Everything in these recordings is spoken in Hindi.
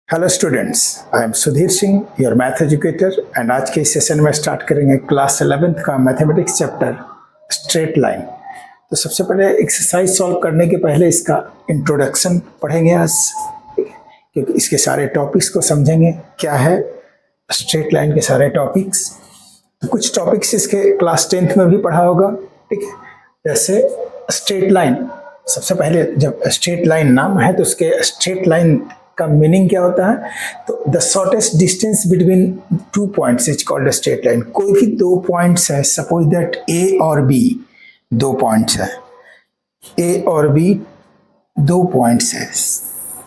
Hello students, I am Sudhir Singh, your math educator. And आज के इस सेशन में स्टार्ट करेंगे क्लास 11th का मैथमेटिक्स चैप्टर स्ट्रेट लाइन। तो सबसे पहले एक्सरसाइज सॉल्व करने के पहले इसका इंट्रोडक्शन पढ़ेंगे आज, क्योंकि इसके सारे टॉपिक्स को समझेंगे। क्या है स्ट्रेट लाइन के सारे टॉपिक्स। तो कुछ टॉपिक्स इसके क्लास 10th में भी पढ़ा होगा, ठीक है। जैसे स्ट्रेट लाइन, सबसे पहले जब स्ट्रेट लाइन नाम है तो उसके स्ट्रेट लाइन का मीनिंग क्या होता है। तो the shortest distance between two points is called straight line. कोई भी दो पॉइंट्स है, सपोज दैट ए और बी दो पॉइंट्स है, ए और बी दो पॉइंट्स है,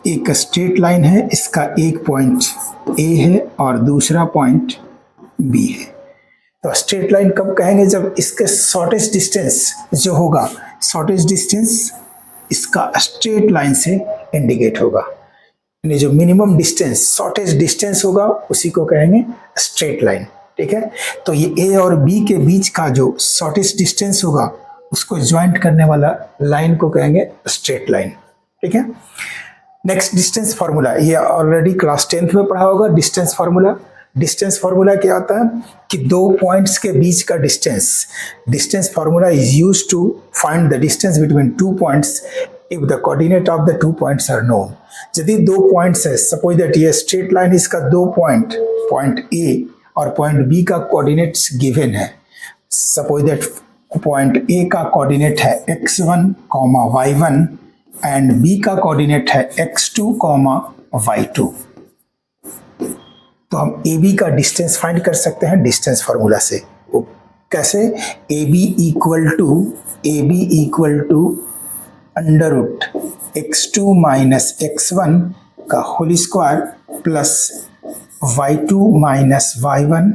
एक स्ट्रेट लाइन है, इसका एक पॉइंट ए है और दूसरा पॉइंट बी है। तो स्ट्रेट लाइन कब कहेंगे, जब इसके शॉर्टेस्ट डिस्टेंस जो होगा, शॉर्टेस्ट डिस्टेंस इसका स्ट्रेट लाइन से इंडिकेट होगा, यानी जो मिनिमम डिस्टेंस शॉर्टेस्ट डिस्टेंस होगा उसी को कहेंगे स्ट्रेट लाइन, ठीक है। तो ये ए और बी के बीच का जो शॉर्टेस्ट डिस्टेंस होगा उसको ज्वाइंट करने वाला लाइन को कहेंगे स्ट्रेट लाइन, ठीक है। नेक्स्ट डिस्टेंस फार्मूला, ये ऑलरेडी क्लास 10th में पढ़ा होगा। डिस्टेंस फार्मूला, डिस्टेंस फार्मूला क्या होता है कि दो पॉइंट्स के बीच का distance. Distance formula is used to find the distance between two points if the coordinate of the two points are known। यदि दो पॉइंट्स है, सपोज दैट ये स्ट्रेट लाइन, इसका दो पॉइंट, पॉइंट ए और पॉइंट बी का कोऑर्डिनेट्स गिवन है। सपोज दैट पॉइंट ए का कोऑर्डिनेट है x1, y1 एंड बी का कोऑर्डिनेट है x2, y2। तो हम ए बी का डिस्टेंस फाइंड कर सकते हैं डिस्टेंस फार्मूला से। वो कैसे, A B equal to under root x2 minus x1 का whole square plus y2 minus y1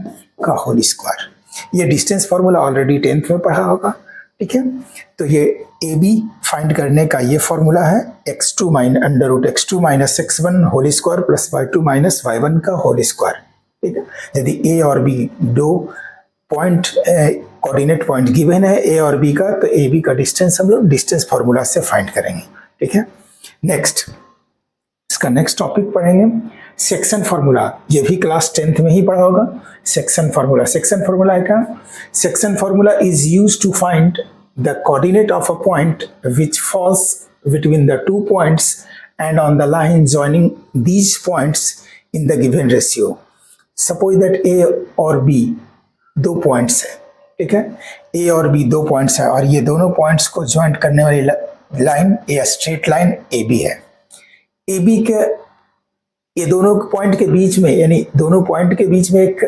का होल स्क्वायर। ये डिस्टेंस फार्मूला ऑलरेडी 10th में पढ़ा होगा, ठीक है। तो ये ए बी फाइंड करने का ये फार्मूला है x2 minus under root x2 minus x1 whole square plus y2 minus y1 का होल स्क्वायर, ठीक है। यदि ए और बी दो पॉइंट कोऑर्डिनेट पॉइंट गिवन है ए और बी का, तो ए बी का डिस्टेंस हम लोग डिस्टेंस फार्मूला से फाइंड करेंगे, ठीक है। नेक्स्ट, इसका नेक्स्ट टॉपिक पढ़ेंगे सेक्शन फार्मूला। ये भी क्लास 10th में ही पढ़ा होगा। सेक्शन फार्मूला, सेक्शन फार्मूला है क्या, section formula is used to find the coordinate of a point which falls between the two points and on the line joining these points in the given ratio. Suppose that A और बी दो पॉइंट्स है, ठीक है। ए और बी दो पॉइंट्स है और ये दोनों पॉइंट्स को ज्वाइंट करने वाली लाइन या स्ट्रेट लाइन ए बी है। ए बी के ये दोनों पॉइंट के बीच में, यानी दोनों पॉइंट के बीच में एक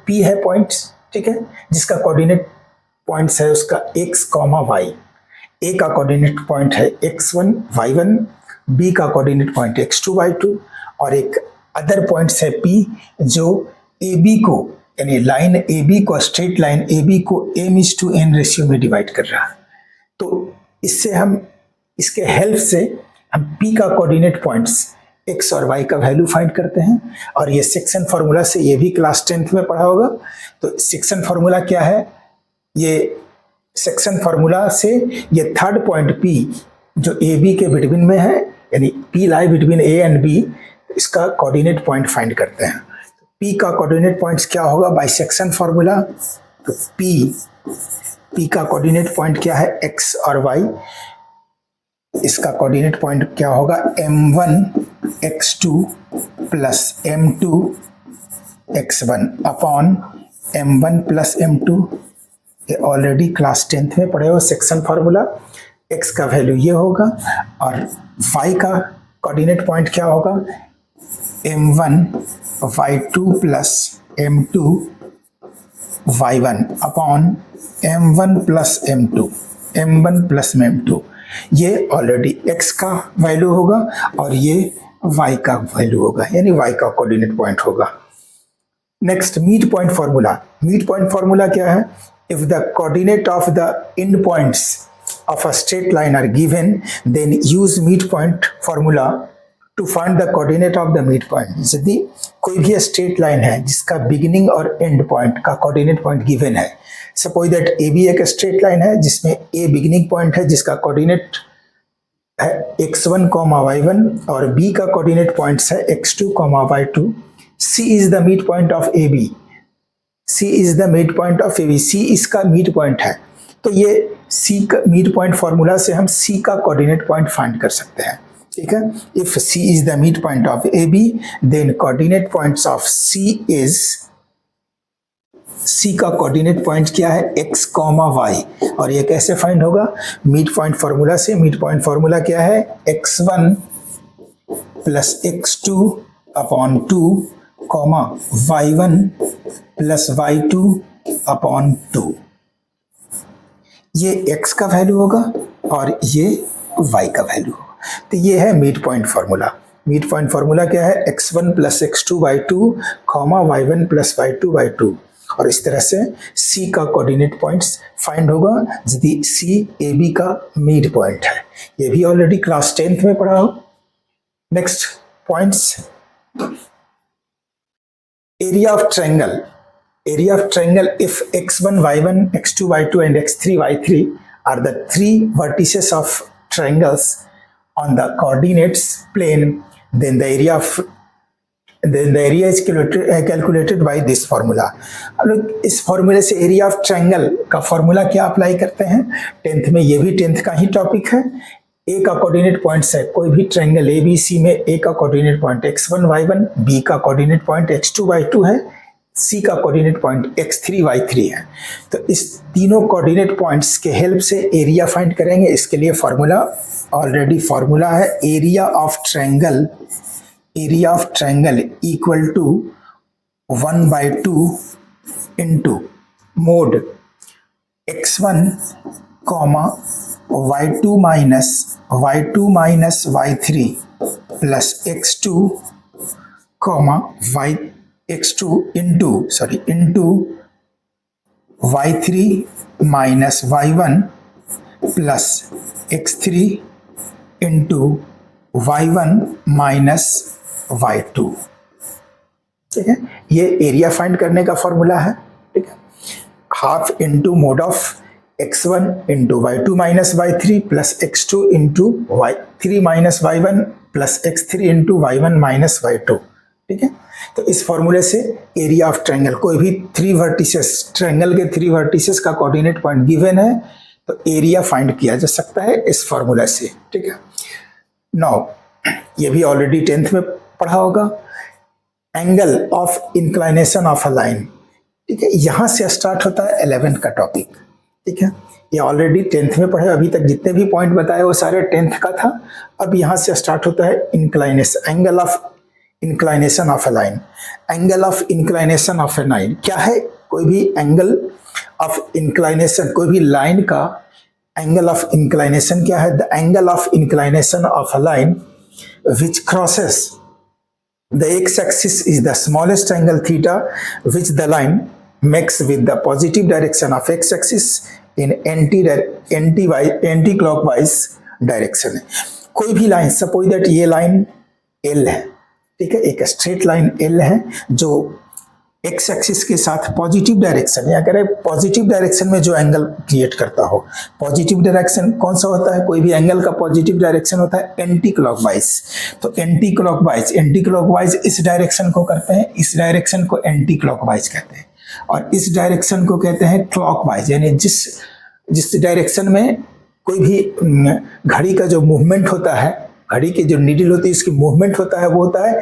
पी है पॉइंट, ठीक है, जिसका कोऑर्डिनेट पॉइंट्स है उसका x, y। ए का कोऑर्डिनेट पॉइंट है x1, y1, बी का कोऑर्डिनेट पॉइंट x2, y2 और एक अदर पॉइंट्स है p जो ए बी को, यानी लाइन ए बी को, स्ट्रेट लाइन ए बी को m/n रेशियो में डिवाइड कर रहा है। तो इससे हम, इसके हेल्प से हम p का कोऑर्डिनेट पॉइंट्स x और y का वैल्यू फाइंड करते हैं। और ये सेक्शन फार्मूला से, ये भी क्लास 10th में पढ़ा होगा। तो सेक्शन फार्मूला क्या है, ये सेक्शन फार्मूला से ये थर्ड पॉइंट p जो ए बी के बिटवीन में है, यानी p lie between a and b, इसका कोऑर्डिनेट पॉइंट फाइंड करते हैं। P का कोऑर्डिनेट पॉइंट्स क्या होगा बाय सेक्शन फार्मूला, तो P का कोऑर्डिनेट पॉइंट क्या है x और y, इसका कोऑर्डिनेट पॉइंट क्या होगा m1 x2 plus m2 x1 upon m1 plus m2। ये ऑलरेडी क्लास 10th में पढ़े हो सेक्शन फार्मूला। x का वैल्यू ये होगा और y का कोऑर्डिनेट पॉइंट क्या होगा m1 y2 plus m2 y1 upon m1 plus m2। ये ऑलरेडी x का वैल्यू होगा और ये y का वैल्यू होगा, यानी y का कोऑर्डिनेट पॉइंट होगा। Next, mid point formula. Mid point formula क्या है, if the coordinate of the end points of a straight line are given then use mid point formula to find the coordinate of the mid point. यदि कोई भी स्ट्रेट लाइन है जिसका बिगिनिंग और एंड पॉइंट का कोऑर्डिनेट पॉइंट गिवन है, सपोज दैट ए बी एक स्ट्रेट लाइन है जिसमें ए बिगिनिंग पॉइंट है जिसका कोऑर्डिनेट है x1 कॉमा y1 और b का कोऑर्डिनेट पॉइंट्स है x2 comma y2। c is the mid point of ab, c is the mid point of ab, c इसका मिड पॉइंट है। तो ये c का मिड पॉइंट फॉर्मूला से हम c का कोऑर्डिनेट पॉइंट फाइंड कर सकते हैं। ठीक है, if c is the mid point of ab then coordinate points of c is, c का कोऑर्डिनेट पॉइंट क्या है x कॉमा y, और ये कैसे फाइंड होगा मिड पॉइंट फॉर्मूला से। मिड पॉइंट फॉर्मूला क्या है x1 plus x2 upon 2 comma y1 plus y2 upon 2। ये x का वैल्यू होगा और ये y का वैल्यू होगा। तो ये है mid point formula. Mid point formula क्या है x1 plus x2 y2 comma y1 plus y2 y2, और इस तरह से c का कोऑर्डिनेट पॉइंट्स फाइंड होगा यदि c ab का मिड पॉइंट है। ये भी ऑलरेडी क्लास 10th में पढ़ा हो। Next points, area of triangle. area of triangle if x1 y1 x2 y2 and x3 y3 are the three vertices of triangles on the coordinates plane, then the area is calculated by this formula। अब लोग इस फॉर्मूले से एरिया ऑफ ट्रायंगल का फॉर्मूला क्या अप्लाई करते हैं 10th में, ये भी 10th का ही टॉपिक है। ए का कोऑर्डिनेट पॉइंट्स है, कोई भी ट्रायंगल ए बी सी में ए का coordinate point x1 y1, B का कोऑर्डिनेट पॉइंट x2 y2 है, C का कोऑर्डिनेट पॉइंट x3 y3 है। तो इस तीनों कोऑर्डिनेट पॉइंट्स के हेल्प से एरिया फाइंड करेंगे। इसके लिए फॉर्मूला ऑलरेडी फॉर्मूला है area of triangle equal to 1/2 into mod x1 comma y2 minus y3 plus x2 comma x2 into y3 minus y1 plus x3 into y1 minus y2। ठीक है, ये एरिया फाइंड करने का फॉर्मूला है। ठीक है, half into mode of x1 into y2 minus y3 plus x2 into y3 minus y1 plus x3 into y1 minus y2। ठीक है, तो इस फॉर्मूले से एरिया ऑफ ट्रायंगल, कोई भी 3 वर्टिसेस, ट्रायंगल के 3 वर्टिसेस का कोऑर्डिनेट पॉइंट गिवन है तो एरिया फाइंड किया जा सकता है इस फॉर्मूला से। ठीक है, नाउ ये भी ऑलरेडी 10th में पढ़ा होगा, angle of inclination of a line. ठीक है, यहां से स्टार्ट होता है 11th का टॉपिक। ठीक है, ये ऑलरेडी 10th में पढ़े, अभी तक जितने भी पॉइंट बताए वो सारे 10th का था। अब यहां से स्टार्ट होता है inclination, angle of inclination of a line. Angle of inclination of a line क्या है, कोई भी एंगल ऑफ इंक्लाइनेशन, कोई भी लाइन का एंगल ऑफ इंक्लाइनेशन क्या है, the angle of inclination of a line which crosses the x-axis is the smallest angle theta which the line makes with the positive direction of x-axis in anti-clockwise direction। कोई भी लाइन, सपोज दैट ये लाइन L है, ठीक है, एक स्ट्रेट लाइन L है जो एक्स एक्सिस के साथ पॉजिटिव डायरेक्शन, या करें पॉजिटिव डायरेक्शन में जो एंगल क्रिएट करता हो। पॉजिटिव डायरेक्शन कौन सा होता है, कोई भी एंगल का पॉजिटिव डायरेक्शन होता है एंटी क्लॉकवाइज। तो एंटी क्लॉकवाइज इस डायरेक्शन को करते हैं, इस डायरेक्शन को एंटी क्लॉकवाइज कहते हैं, और इस डायरेक्शन को कहते हैं क्लॉकवाइज। यानी जिस डायरेक्शन में कोई भी घड़ी का जो मूवमेंट होता है, घड़ी की जो नीडल होती है इसकी मूवमेंट होता है, वो होता है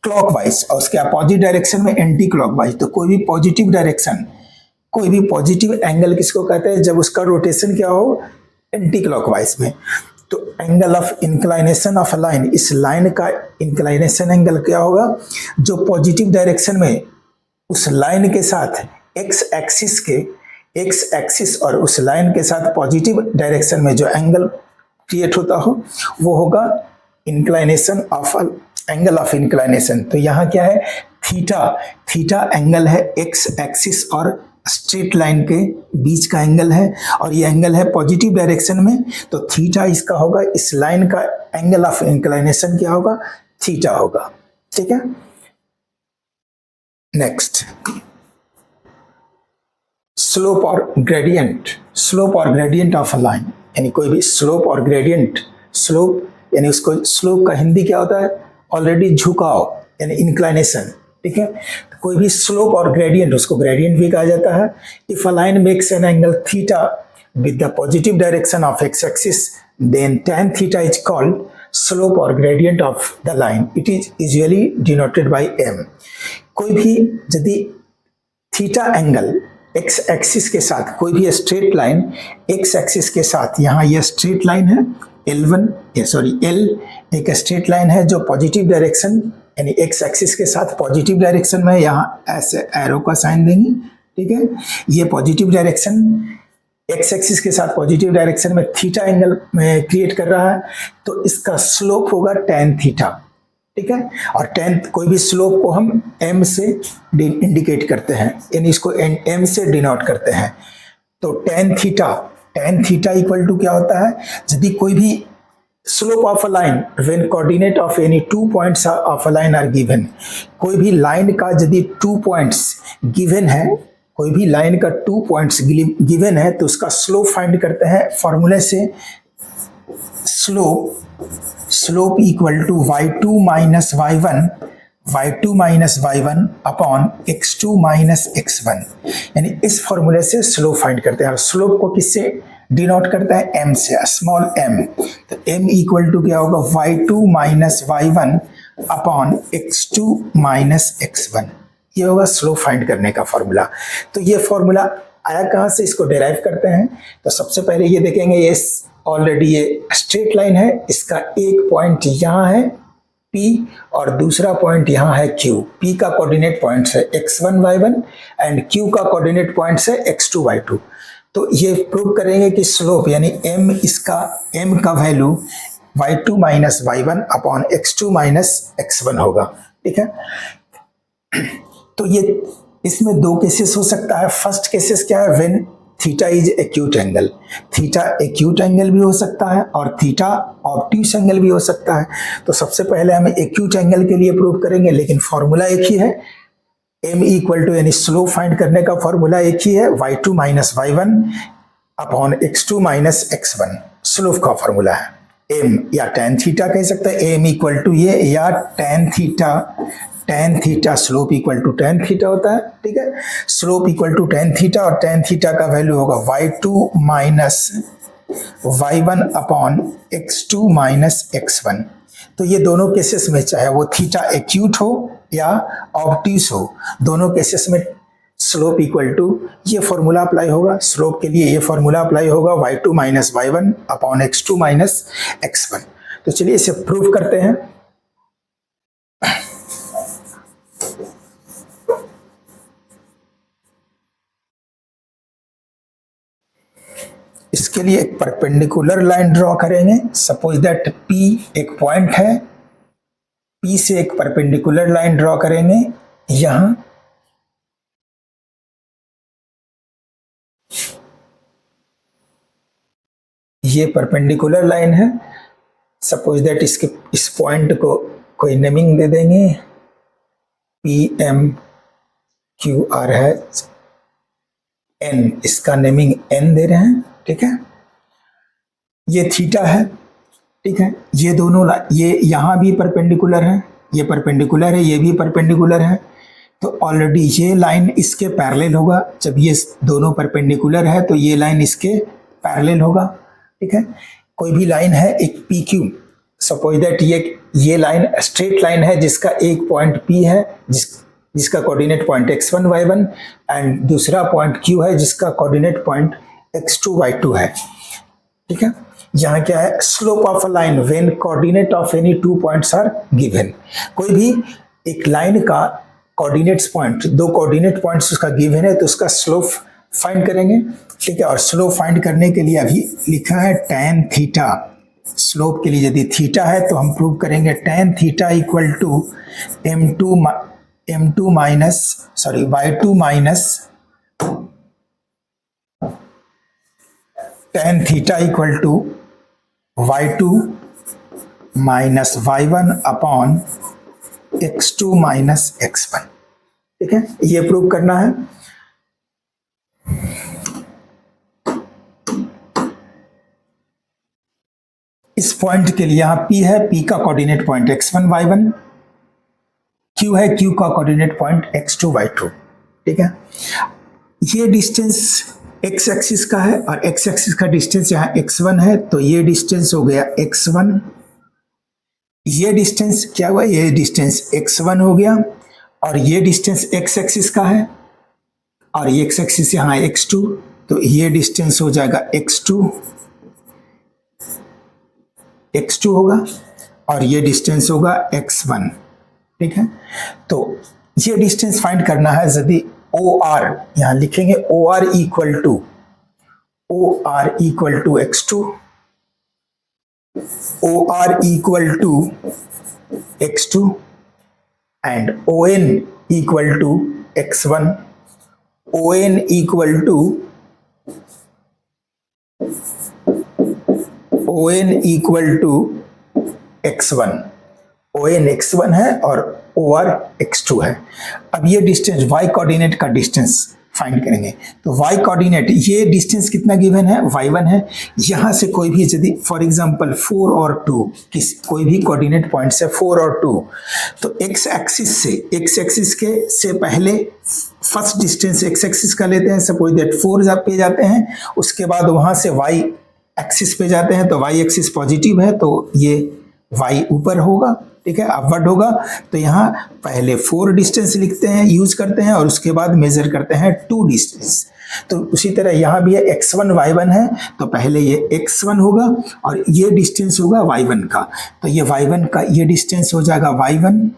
क्लॉकवाइज, और उसके अपोजिट डायरेक्शन में एंटी क्लॉकवाइज। तो कोई भी पॉजिटिव डायरेक्शन, कोई भी पॉजिटिव एंगल किसको कहते हैं, जब उसका रोटेशन क्या हो एंटी क्लॉकवाइज में। तो angle of inclination of a line, इस लाइन का इंक्लाइनेशन एंगल क्या होगा, जो पॉजिटिव डायरेक्शन में उस लाइन के साथ एक्स एक्सिस और उस लाइन के साथ पॉजिटिव डायरेक्शन में जो एंगल क्रिएट होता हो वो होगा inclination of angle of inclination. तो यहाँ क्या है, थीटा एंगल है एक्स एक्सिस और स्ट्रेट लाइन के बीच का एंगल है, और ये एंगल है पॉजिटिव डायरेक्शन में। तो थीटा इसका होगा, इस लाइन का एंगल ऑफ इंक्लाइनेशन क्या होगा, थीटा होगा। ठीक है, नेक्स्ट स्लोप और ग्रेडियंट ऑफ अ लाइन, यानी कोई भी स्लोप और ग्रेडियंट स्लोप यानी उसको स्लोप का हिंदी क्या होता है, ऑलरेडी झुकाव यानी इंक्लाइनेशन, ठीक है। तो कोई भी स्लोप और ग्रेडियंट, उसको ग्रेडियंट भी कहा जाता है। If a line makes an angle theta with the positive direction of x-axis, then tan theta is called slope or gradient of the line. It is usually denoted by m. कोई भी यदि थीटा एंगल x एक्सिस के साथ, कोई भी स्ट्रेट लाइन x एक्सिस के साथ, यहाँ ये स्ट्रेट लाइन है L1, L एक स्ट्रेट लाइन है जो पॉजिटिव डायरेक्शन यानी x एक्सिस के साथ पॉजिटिव डायरेक्शन में, यहाँ ऐसे एरो का साइन देंगे, ठीक है। ये पॉजिटिव डायरेक्शन एक्स एक्सिस के साथ पॉजिटिव डायरेक्शन में थीटा एंगल में क्रिएट कर रहा है, तो इसका स्लोप होगा tan थीटा, ठीक है। और tan, कोई भी स्लोप को हम m से इंडिकेट करते हैं, यानी इसको m से डिनोट करते हैं। तो tan थीटा इक्वल टू क्या होता है, यदि कोई भी slope of a line when coordinate of any 2 points of a line are given, कोई भी लाइन का यदि 2 पॉइंट्स गिवन है, कोई भी लाइन का 2 पॉइंट्स गिवन है, तो उसका स्लोप फाइंड करते हैं फॉर्मूले से, slope equal to y2 minus y1 upon x2 minus x1, यानी इस फॉर्मूले से स्लोप फाइंड करते हैं। और स्लोप को किससे डिनोट करता है, m से, स्मॉल m। तो m इक्वल टू क्या होगा, y2 minus y1 upon x2 minus x1, ये होगा स्लोप फाइंड करने का फॉर्मूला। तो ये फॉर्मूला आया कहाँ से, इसको डिराइव करते हैं। तो सबसे पहले ये देखेंगे, ये ऑलरेडी ये स्ट्रेट लाइन है, इसका एक पॉइंट यहाँ है P और दूसरा पॉइंट यहाँ है Q। P का कोऑर्डिनेट पॉइंट है x1 y1 एंड Q का कोऑर्डिनेट पॉइंट है x2 y2। तो ये प्रूव करेंगे कि स्लोप यानी m का value y2 minus y1 upon x2 minus x1 होगा, ठीक है। तो ये इसमें दो केसेस हो सकता है। फर्स्ट केसेस क्या है, when theta is acute angle, theta acute angle भी हो सकता है और थीटा ऑब्ट्यूस एंगल भी हो सकता है। तो सबसे पहले हम एक्यूट एंगल के लिए प्रूव करेंगे, लेकिन फॉर्मूला एक ही है, m इक्वल टू यानी स्लोप फाइंड करने का फॉर्मूला एक ही है, y2 minus y1 upon x2 minus x1 slope का फॉर्मूला है। m या tan थीटा कह सकते हैं, m इक्वल टू ये, या tan theta slope equal to tan theta होता है, ठीक है। Slope equal to tan theta और tan थीटा का वैल्यू होगा y2 minus y1 upon x2 minus x1। तो ये दोनों केसेस में, चाहे वो थीटा एक्यूट हो या ऑब्ट्यूस हो, दोनों केसेस में स्लोप इक्वल टू ये फॉर्मूला अप्लाई होगा। स्लोप के लिए ये फॉर्मूला अप्लाई होगा, y2 minus y1 upon x2 minus x1। तो चलिए इसे प्रूव करते हैं। इसके लिए एक परपेंडिकुलर लाइन ड्रॉ करेंगे। सपोज दैट P एक पॉइंट है, P से एक परपेंडिकुलर लाइन ड्रॉ करेंगे यहां, ये परपेंडिकुलर लाइन है। सपोज दैट इस पॉइंट को कोई नेमिंग दे देंगे, PMQR है, N, इसका नेमिंग N दे रहे हैं, ठीक है। ये थीटा है, ठीक है। ये दोनों ये यहाँ भी परपेंडिकुलर है, ये परपेंडिकुलर है, ये भी परपेंडिकुलर है। तो ऑलरेडी ये लाइन इसके पैरेलल होगा। जब ये दोनों परपेंडिकुलर है तो ये लाइन इसके पैरेलल होगा, ठीक है। कोई भी लाइन है एक PQ, सपोज दैट ये लाइन स्ट्रेट लाइन है जिसका एक पॉइंट P है, जिसका coordinate point x1 y1 and दूसरा पॉइंट Q है जिसका कोऑर्डिनेट पॉइंट x2 y2 है, ठीक है। यहाँ क्या है, slope of a line when coordinate of any 2 points are given. कोई भी एक लाइन का कोऑर्डिनेट्स पॉइंट, 2 कोऑर्डिनेट पॉइंट्स उसका गिवन है, तो उसका स्लोप फाइंड करेंगे, ठीक है। और स्लोप फाइंड करने के लिए अभी लिखा है tan थीटा। स्लोप के लिए यदि थीटा है तो हम प्रूव करेंगे tan theta equal to y2 minus tan theta equal to y2 minus y1 upon x2 minus x1, ठीक है। ये प्रूव करना है। इस पॉइंट के लिए यहाँ P है, P का coordinate point x1 y1, Q है, Q का कोऑर्डिनेट पॉइंट x2 y2, ठीक है। ये डिस्टेंस x एक्सिस का है और x एक्सिस का डिस्टेंस यहाँ x1 है, तो ये डिस्टेंस हो गया x1। ये डिस्टेंस क्या हुआ, ये डिस्टेंस x1 हो गया और ये डिस्टेंस x एक्सिस का है और ये x एक्सिस यहाँ x2, तो ये डिस्टेंस हो जाएगा x2 होगा और ये डिस्टेंस होगा x1, ठीक है। तो ये डिस्टेंस फाइंड करना है। यदि OR यहां लिखेंगे, OR equal to x2, OR equal to x2 and ON equal to x1, ON equal to x1, ON x1 है और OR x2 है। अब ये डिस्टेंस y कोऑर्डिनेट का डिस्टेंस फाइंड करेंगे। तो y कोऑर्डिनेट, ये डिस्टेंस कितना गिवन है, y1 है। यहाँ से कोई भी यदि फॉर एग्जांपल 4 और 2 कोई भी कोऑर्डिनेट पॉइंट से 4 और 2, तो x एक्सिस के से पहले फर्स्ट डिस्टेंस x एक्सिस का लेते हैं, सपोज दैट 4 पे जाते हैं, उसके बाद वहाँ से y एक्सिस पे जाते हैं, तो y एक्सिस पॉजिटिव है तो ये y ऊपर होगा, ठीक है, अपवर्ड होगा। तो यहाँ पहले 4 डिस्टेंस लिखते हैं, यूज करते हैं और उसके बाद मेजर करते हैं 2 डिस्टेंस। तो उसी तरह यहाँ भी है x1 y1 है, तो पहले ये x1 होगा और ये डिस्टेंस होगा y1 का, तो ये y1 का ये डिस्टेंस हो जाएगा y1।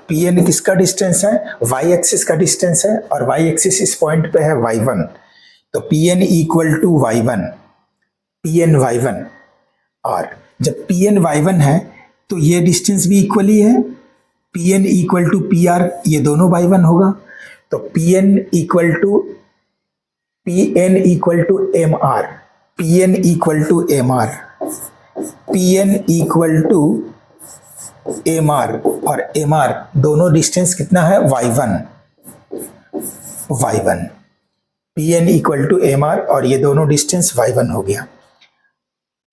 Pn किसका डिस्टेंस है, y एक्सिस का डिस्टेंस है और y एक्सिस इस पॉइंट पे है y1, तो Pn इक्वल टू y1, और जब Pn y1 है तो ये डिस्टेंस भी इक्वली है, Pn इक्वल टू Pr, ये दोनों y1 होगा, तो Pn इक्वल टू MR और MR दोनों डिस्टेंस कितना है y1। Pn equal to MR और ये दोनों डिस्टेंस y1 हो गया।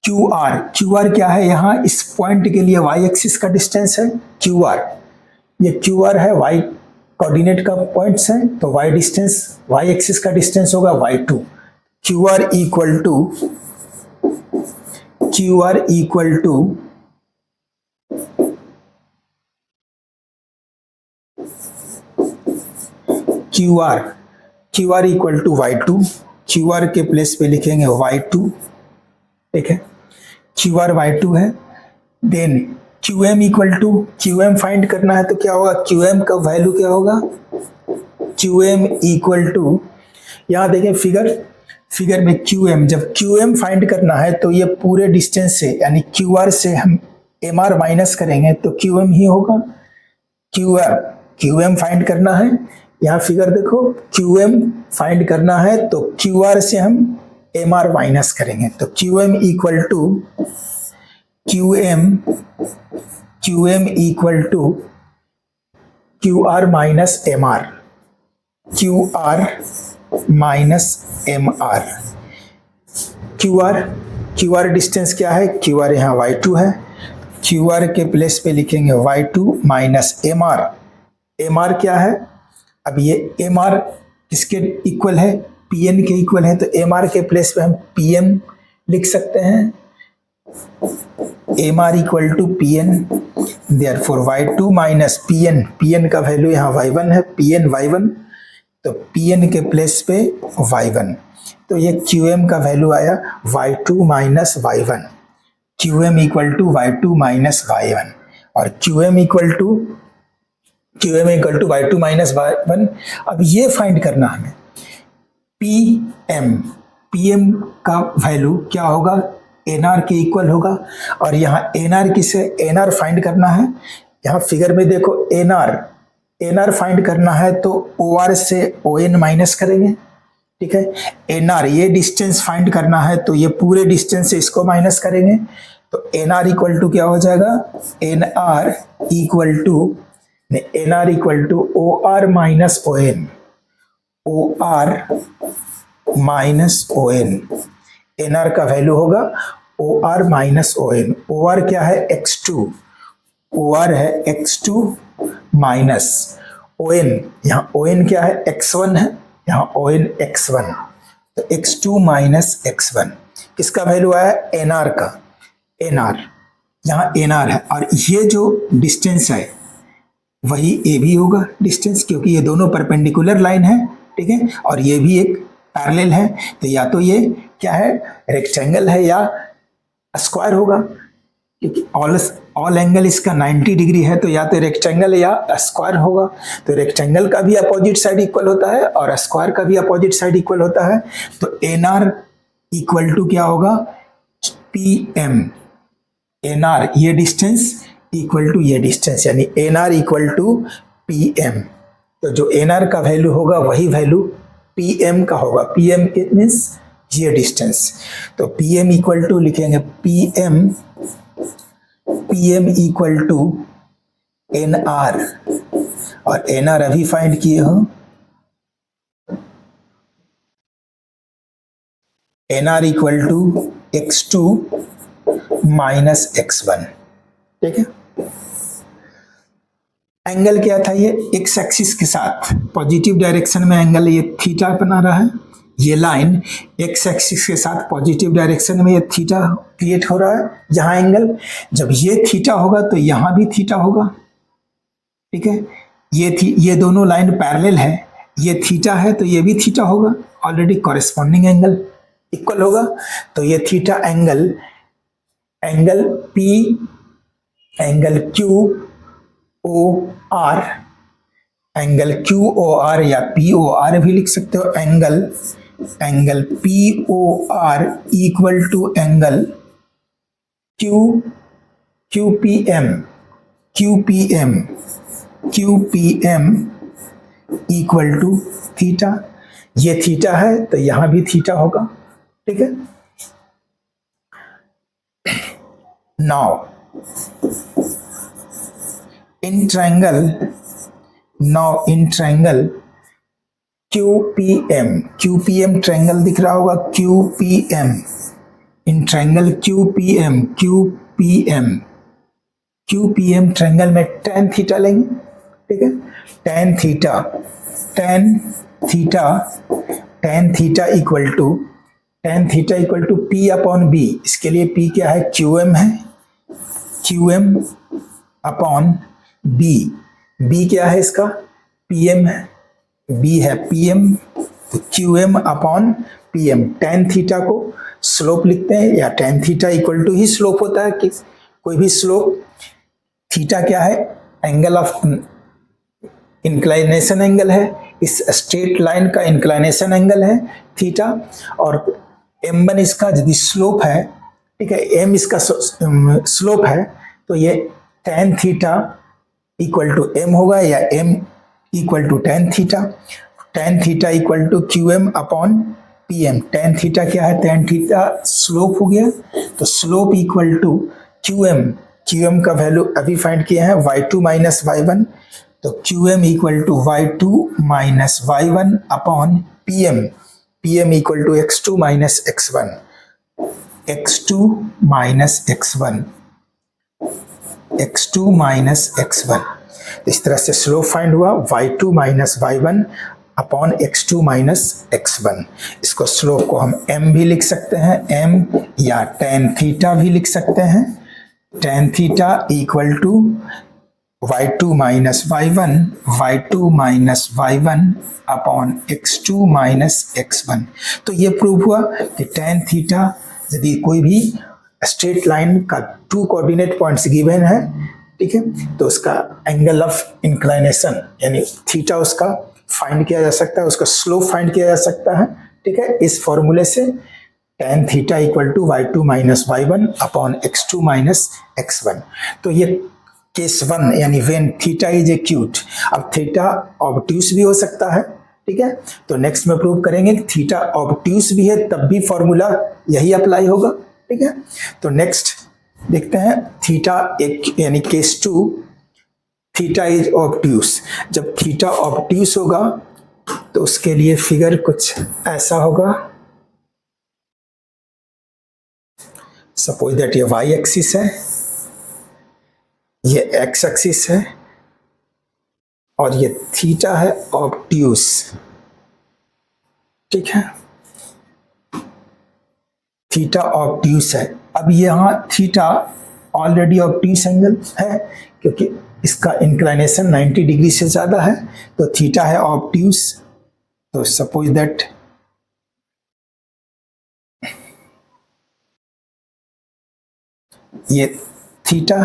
QR क्या है, यहाँ इस पॉइंट के लिए y एक्सिस का डिस्टेंस है QR, ये QR है, y कोऑर्डिनेट का पॉइंट्स है, तो y एक्सिस का डिस्टेंस होगा y2। QR equal to QR equal to y2, QR के प्लेस पे लिखेंगे y2, ठीक है, QR y2 है। Then QM equal to, QM find करना है तो क्या होगा, QM का वैल्यू क्या होगा, QM इक्वल टू, यहाँ देखें फिगर में QM, जब QM फाइंड करना है तो ये पूरे डिस्टेंस से यानी QR से हम MR माइनस करेंगे तो QM ही होगा। QM फाइंड करना है, यहाँ फिगर देखो, QM फाइंड करना है तो QR से हम MR माइनस करेंगे, तो QM equal to QR minus MR। QR distance क्या है, QR यहाँ y2 है, QR के प्लेस पे लिखेंगे y2 माइनस MR क्या है, अब ये MR किसके इक्वल है, Pn के इक्वल है, तो MR के प्लेस पे हम Pm लिख सकते हैं, MR equal to Pn, therefore y2 minus Pn का वैल्यू यहाँ y1 है, Pn y1, तो Pn के प्लेस पे y1, तो ये QM का वैल्यू आया y2 minus y1, QM equal to y2 minus y1 और QM equal to y2 minus y1। अब ये फाइंड करना हमें PM का वैल्यू क्या होगा, NR के इक्वल होगा, और यहाँ NR किसे, NR फाइंड करना है, यहाँ फिगर में देखो NR फाइंड करना है तो OR से ON माइनस करेंगे, ठीक है। NR ये डिस्टेंस फाइंड करना है तो ये पूरे डिस्टेंस से इसको माइनस करेंगे, तो NR इक्वल टू क्या हो जाएगा, NR equal to N R equal to O R minus O N, O R minus O N. N R का वैल्यू होगा O R minus O N. O R क्या है x2, ओ आर है x2 माइनस ओ एन, यहाँ ओ एन क्या है x1 है, यहाँ ओ एन x1, तो x2 माइनस x1 किसका वैल्यू आया एन आर का, एन आर, यहाँ एन आर है और ये जो डिस्टेंस है वही ए भी होगा डिस्टेंस, क्योंकि ये दोनों परपेंडिकुलर लाइन है, ठीक है, और ये भी एक पैरेलल है, तो या तो ये क्या है रेक्टेंगल है या स्क्वायर होगा, क्योंकि ऑल एंगल इसका 90 डिग्री है, तो या तो रेक्टेंगल या स्क्वायर होगा। तो रेक्टेंगल का भी अपोजिट साइड इक्वल होता है और स्क्वायर का भी अपोजिट साइड इक्वल होता है, तो एन आर इक्वल टू क्या होगा पी एम, एन आर ये डिस्टेंस इक्वल टू ये डिस्टेंस, यानी N R equal to P M. तो जो एन आर का वैल्यू होगा वही वैल्यू पी एम का होगा, पी एम मीन्स ये डिस्टेंस, तो पी एम इक्वल टू लिखेंगे P M equal to N R, और एन आर अभी फाइंड किए हो, N R equal to x2 minus x1, ठीक है। एंगल क्या था ये एक्स एक्सिस के साथ पॉजिटिव डायरेक्शन में एंगल ये थीटा बना रहा है, ये लाइन एक्स एक्सिस के साथ पॉजिटिव डायरेक्शन में ये थीटा क्रिएट हो रहा है, यहाँ एंगल जब ये थीटा होगा तो यहाँ भी थीटा होगा, ठीक है। ये दोनों लाइन पैरेलल है, ये थीटा है तो ये भी थीटा होगा, ऑलरेडी कॉरेस्पॉन्डिंग एंगल इक्वल होगा, तो ये theta angle P, angle Q O R, angle Q O R या पी ओ आर भी लिख सकते हो, angle P O R equal to angle Q P M equal to theta. ये थीटा है तो यहां भी थीटा होगा, ठीक है। Now in triangle QPM triangle दिख रहा होगा, QPM in triangle QPM triangle में tan थीटा लेंगे, ठीक है। tan theta equal to P upon B, इसके लिए P क्या है QM है, QM अपॉन B क्या है इसका PM है, B है PM, तो QM upon PM। tan theta को स्लोप लिखते हैं, या tan थीटा इक्वल टू ही स्लोप होता है कि कोई भी स्लोप, थीटा क्या है एंगल ऑफ इंक्लाइनेशन एंगल है, इस स्ट्रेट लाइन का इंक्लाइनेशन एंगल है थीटा, और m1 इसका यदि स्लोप है, ठीक है, m इसका स्लोप है, तो ये tan theta equal to m होगा, या m equal to tan theta equal to QM upon PM। tan theta क्या है, tan थीटा स्लोप हो गया, तो स्लोप इक्वल टू QM का वैल्यू अभी फाइंड किया है y2 माइनस y1, तो QM equal to y2 minus y1 upon PM equal to x2 minus x1। इस तरह से स्लोप फाइंड हुआ y2 minus y1 upon x2 minus x1। इसको स्लोप को हम m भी लिख सकते हैं, m या tan थीटा भी लिख सकते हैं, tan theta equal to y2 minus y1 upon x2 minus x1। तो ये प्रूव हुआ कि tan थीटा यदि कोई भी स्ट्रेट लाइन का 2 कोऑर्डिनेट पॉइंट्स गिवन है, ठीक है, तो उसका एंगल ऑफ इंक्लाइनेशन यानी थीटा उसका फाइंड किया जा सकता है, उसका स्लोप फाइंड किया जा सकता है, ठीक है। इस फॉर्मूले से tan theta equal to y2 minus y1 upon x2 minus x1। तो ये केस 1 यानी व्हेन थीटा इज एक्यूट। अब थीटा ऑब्ट्यूस भी हो सकता है, ठीक है, तो नेक्स्ट में प्रूव करेंगे कि थीटा ऑब्ट्यूस भी है तब भी फॉर्मूला यही अप्लाई होगा, ठीक है। तो नेक्स्ट देखते हैं थीटा एक यानी केस 2 थीटा इज ऑब्ट्यूस। जब थीटा ऑब्ट्यूस होगा तो उसके लिए फिगर कुछ ऐसा होगा। सपोज दैट ये y एक्सिस है, ये x एक्सिस है और ये थीटा है ऑब्ट्यूस। ठीक है, थीटा ऑब्ट्यूस है। अब यहाँ थीटा ऑलरेडी ऑब्ट्यूस एंगल है क्योंकि इसका इंक्लाइनेशन 90 डिग्री से ज़्यादा है, तो थीटा है ऑब्ट्यूस। तो सपोज दैट ये थीटा,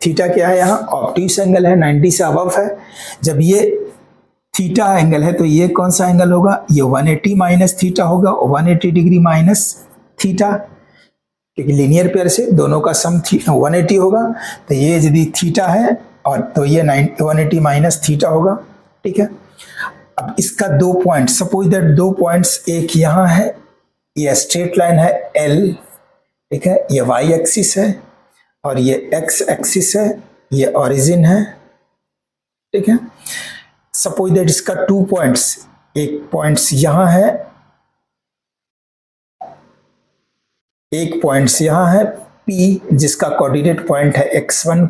थीटा क्या है यहाँ, ऑब्ट्यूस एंगल है, 90 से अबव है। जब ये थीटा एंगल है तो ये कौन सा एंगल होगा, ये 180 माइनस थीटा होगा, 180 डिग्री माइनस थीटा, क्योंकि लीनियर पेयर से दोनों का सम 180 होगा। तो ये यदि थीटा है और तो ये 180 माइनस थीटा होगा। ठीक है, अब इसका दो पॉइंट, सपोज दैट दो पॉइंट्स, एक यहाँ है, ये स्ट्रेट लाइन है L। ठीक है, ये y एक्सिस है और ये x एक्सिस है, ये ओरिजिन है। ठीक है, सपोज दैट इसका टू पॉइंट्स, एक पॉइंट्स यहाँ है, एक पॉइंट्स यहाँ है P, जिसका कोऑर्डिनेट पॉइंट है x1,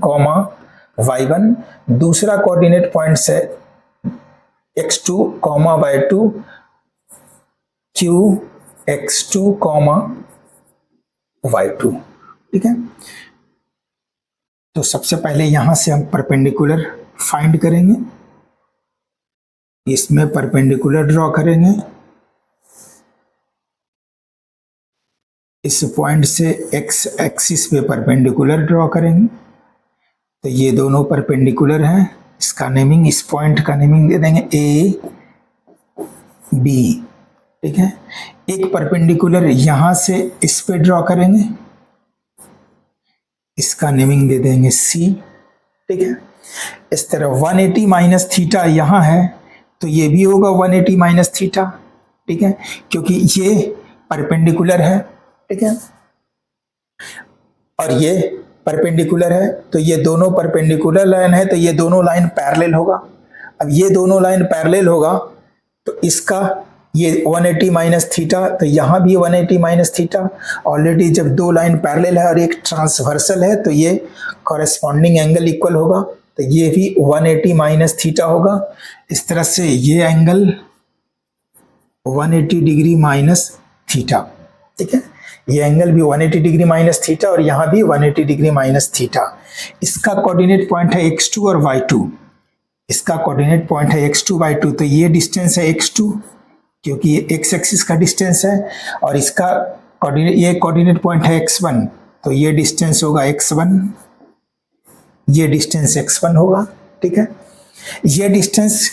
y1, दूसरा कोऑर्डिनेट पॉइंट्स है x2, y2, Q, x2, y2। ठीक है, तो सबसे पहले यहां से हम परपेंडिकुलर फाइंड करेंगे, इसमें परपेंडिकुलर ड्रॉ करेंगे, इस पॉइंट से x एक्सिस पे परपेंडिकुलर ड्रॉ करेंगे। तो ये दोनों परपेंडिकुलर हैं, इसका नेमिंग, इस पॉइंट का नेमिंग दे देंगे A B। ठीक है, एक परपेंडिकुलर यहां से इस पे ड्रॉ करेंगे, इसका नेमिंग दे देंगे C। ठीक है, इस तरह 180 माइनस थीटा यहाँ है तो ये भी होगा 180 माइनस थीटा। ठीक है, क्योंकि ये परपेंडिकुलर है। ठीक है, और ये परपेंडिकुलर है, तो ये दोनों परपेंडिकुलर लाइन है, तो ये दोनों लाइन पैरेलल होगा। अब ये दोनों लाइन पैरेलल होगा तो इसका ये 180 माइनस थीटा, तो यहाँ भी 180 माइनस थीटा। ऑलरेडी जब दो लाइन पैरेलल है और एक ट्रांसवर्सल है तो ये कॉरेस्पॉन्डिंग एंगल इक्वल होगा, तो ये भी 180 माइनस थीटा होगा। इस तरह से ये एंगल 180 डिग्री माइनस थीटा। ठीक है, ये एंगल भी 180 डिग्री माइनस थीटा और यहाँ भी 180 डिग्री माइनस थीटा। इसका कोऑर्डिनेट पॉइंट है x2 और y2, इसका कोऑर्डिनेट पॉइंट है x2 y2, तो ये डिस्टेंस है x2 क्योंकि ये x एक्सिस का डिस्टेंस है, और इसका कोऑर्डिनेट, ये कोऑर्डिनेट पॉइंट है x1, तो ये डिस्टेंस होगा x1, ये डिस्टेंस x1 होगा। ठीक है, ये डिस्टेंस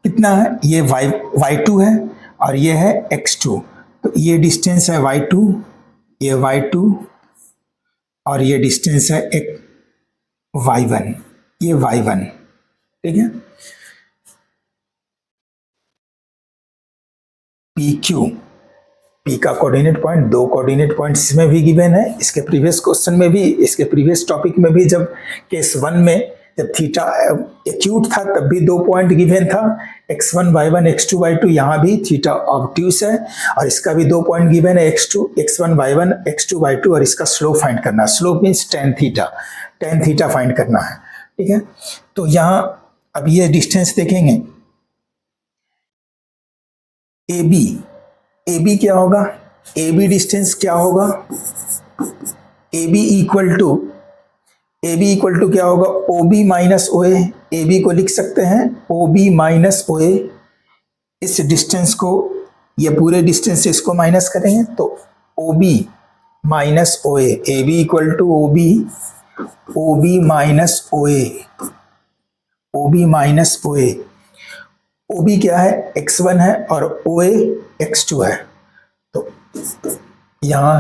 कितना है, ये y2 है और ये है x2, तो ये डिस्टेंस है y2, ये y2 और ये डिस्टेंस है एक y1, ये y1। ठीक है, PQ, P का कोऑर्डिनेट पॉइंट, दो कोऑर्डिनेट पॉइंट्स इसमें भी गिवन है, इसके प्रीवियस क्वेश्चन में भी, इसके प्रीवियस टॉपिक में भी, जब केस 1 में जब थीटा एक्यूट था तब भी दो पॉइंट गिवन था, x1 y1 x2 y2, यहाँ भी थीटा ऑब्ट्यूस है और इसका भी दो पॉइंट गिवन है x1 y1 x2 y2, और इसका स्लोप फाइंड करना है। Slope means tan theta find करना है। ठीक है, तो यहाँ अब ये डिस्टेंस देखेंगे AB क्या होगा, AB डिस्टेंस क्या होगा, AB इक्वल टू क्या होगा, OB माइनस OA। AB को लिख सकते हैं OB माइनस OA। इस डिस्टेंस को, ये पूरे डिस्टेंस से इसको माइनस करेंगे तो OB minus OA, AB equal to OB minus OA, OB minus OA। OB क्या है, x1 है और OA x2 है, तो यहाँ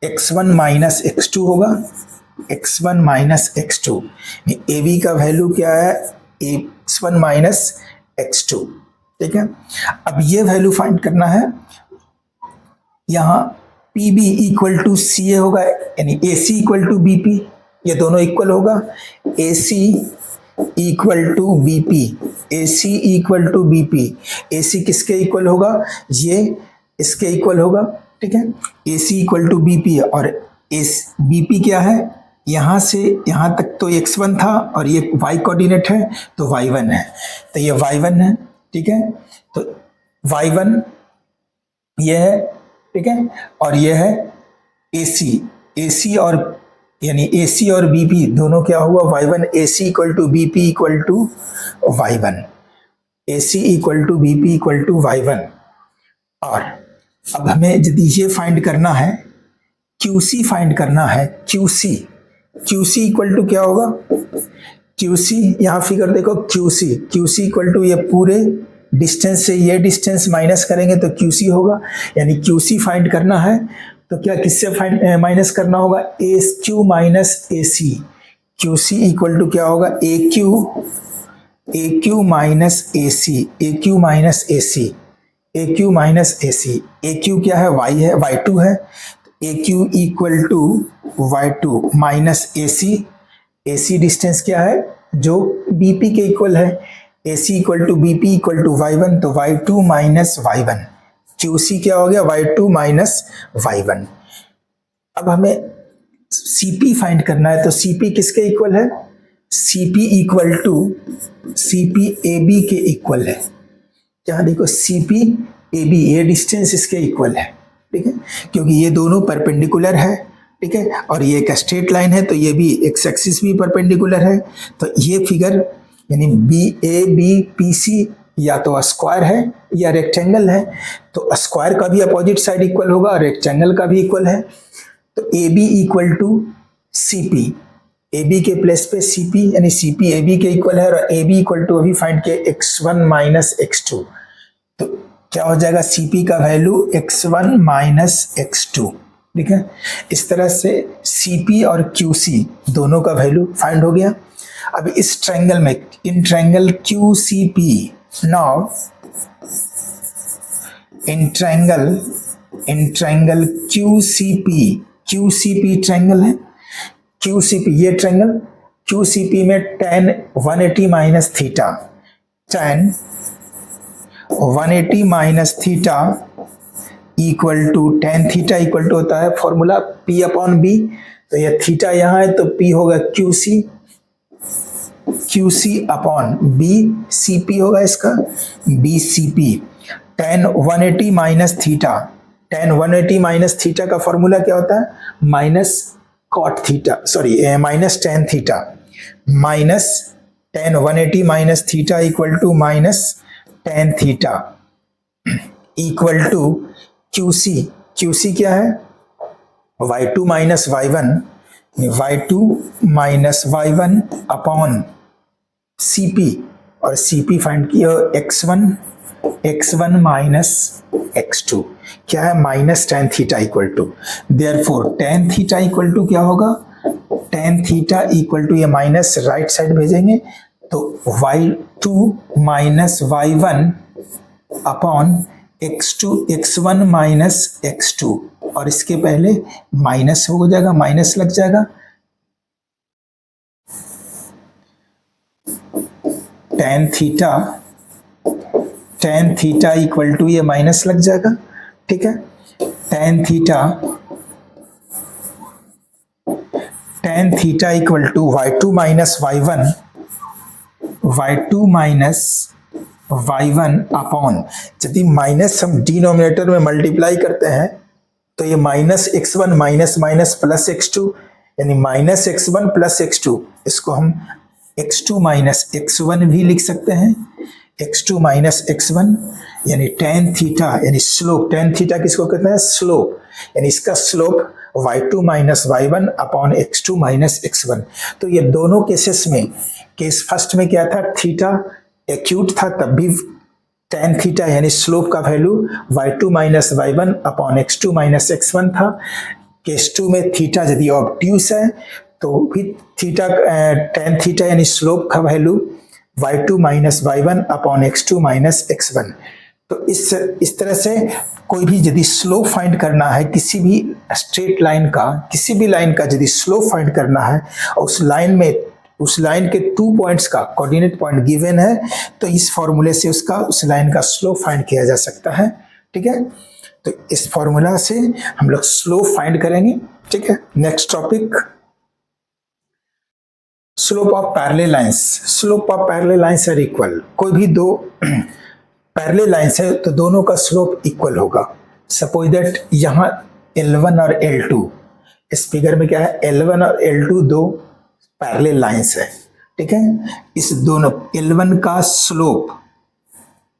x1 माइनस x2 होगा, x1 माइनस x2। AB का वैल्यू क्या है, x1 माइनस x2। ठीक है, अब ये वैल्यू फाइंड करना है। यहाँ PB इक्वल टू CA होगा, यानी AC इक्वल टू BP, ये दोनों इक्वल होगा। AC equal to BP, AC equal to BP. AC किसके इक्वल होगा, ये इसके इक्वल होगा, ठीक है। AC इक्वल टू बीपी और बीपी क्या है, यहाँ से यहाँ तक तो x1 था और ये y कोऑर्डिनेट है तो y1 है, तो ये y1 है, ठीक है। तो y1 ये है, ठीक है, और ये है AC और यानी AC और BP दोनों क्या हुआ y1, AC equal to BP equal to y1, AC equal to BP equal to y1। और अब हमें यदि ये फाइंड करना है, QC फाइंड करना है, QC इक्वल टू क्या होगा, QC यहाँ फिगर देखो, QC इक्वल टू ये पूरे डिस्टेंस से ये डिस्टेंस माइनस करेंगे तो QC होगा, यानी QC फाइंड करना है तो क्या किससे फाइंड माइनस करना होगा, AQ minus AC। QC equal to क्या होगा, AQ minus AC, AQ minus AC, AQ minus AC। AQ क्या है, y है, y2 है, AQ equal to y2 minus AC distance क्या है जो BP के इक्वल है, AC equal to BP equal to y1, तो y2 माइनस y1, QC क्या हो गया, y2 माइनस y1। अब हमें CP फाइंड करना है, तो CP किसके इक्वल है, CP equal to CP AB के इक्वल है। यहाँ देखो CP AB ये डिस्टेंस इसके इक्वल है, ठीक है, क्योंकि ये दोनों परपेंडिकुलर है, ठीक है, और ये एक स्ट्रेट लाइन है तो ये भी एक्स एक्सिस भी परपेंडिकुलर है। तो ये फिगर यानी BABPC या तो स्क्वायर है या रेक्टेंगल है, तो स्क्वायर का भी अपोजिट साइड इक्वल होगा और रेक्टेंगल का भी इक्वल है। तो AB equal to CP, AB के प्लेस पे CP यानी CP AB के इक्वल है, और AB इक्वल टू अभी फाइंड किया x1 माइनस x2, तो क्या हो जाएगा, CP का वैल्यू x1 माइनस x2, ठीक है। इस तरह से CP और QC दोनों का वैल्यू फाइंड हो गया। अब इस ट्रायंगल में, in triangle QCP, now in triangle QCP triangle है, QCP ये ट्रायंगल, QCP में tan 180 minus theta, tan 180 minus theta equal to tan theta equal to होता है फॉर्मूला P अपॉन B, तो ये थीटा यहाँ है तो P होगा QC अपॉन B, CP होगा इसका BCP। tan 180 minus theta, tan 180 minus theta का फॉर्मूला क्या होता है, minus cot theta, sorry minus tan theta, minus tan 180 minus theta equal to minus tan theta equal to QC क्या है, y2 minus y1, y2 minus y1 upon CP, और CP फाइंड किया x1 माइनस x2 क्या है, minus tan theta equal to, therefore tan theta equal to क्या होगा, tan थीटा इक्वल टू ये माइनस राइट साइड भेजेंगे तो y2 minus y1 upon x1 minus x2, और इसके पहले माइनस हो जाएगा, माइनस लग जाएगा, tan थीटा इक्वल टू ये माइनस लग जाएगा, ठीक है। tan theta equal to y2 minus y1 upon, यदि माइनस हम डिनोमिनेटर में मल्टीप्लाई करते हैं तो ये minus x1 minus minus plus x2 यानी माइनस x1 प्लस x2, इसको हम x2 माइनस x1 भी लिख सकते हैं, x2 माइनस x1 यानी tan थीटा यानी स्लोप, tan थीटा किसको कहते हैं, स्लोप, यानी इसका slope y2 minus y1 upon x2 minus x1। तो ये दोनों केसेस में, केस फर्स्ट में क्या था, थीटा एक्यूट था तब भी tan थीटा यानी स्लोप का value y2 minus y1 upon x2 minus x1 था। केस 2 में थीटा यदि ऑब्ट्यूस है तो भी थीटा tan थीटा यानी स्लोप का value y2 minus y1 upon x2 minus x1। तो इस तरह से कोई भी यदि स्लोप फाइंड करना है किसी भी स्ट्रेट लाइन का, किसी भी लाइन का यदि स्लोप फाइंड करना है और उस लाइन में उस लाइन के 2 पॉइंट्स का कोऑर्डिनेट पॉइंट गिवन है, तो इस फॉर्मूले से उसका उस लाइन का स्लोप फाइंड किया जा सकता है। ठीक है, तो इस फॉर्मूला से हम लोग स्लोप फाइंड करेंगे। ठीक है, next topic, slope of parallel lines. Slope of parallel lines are equal. कोई भी दो पैरेलल लाइंस है तो दोनों का स्लोप इक्वल होगा। सपोज दैट यहाँ L1 और L2, इस फिगर में क्या है, L1 और L2 दो पैरेलल लाइंस है। ठीक है, इस दोनों L1 का स्लोप,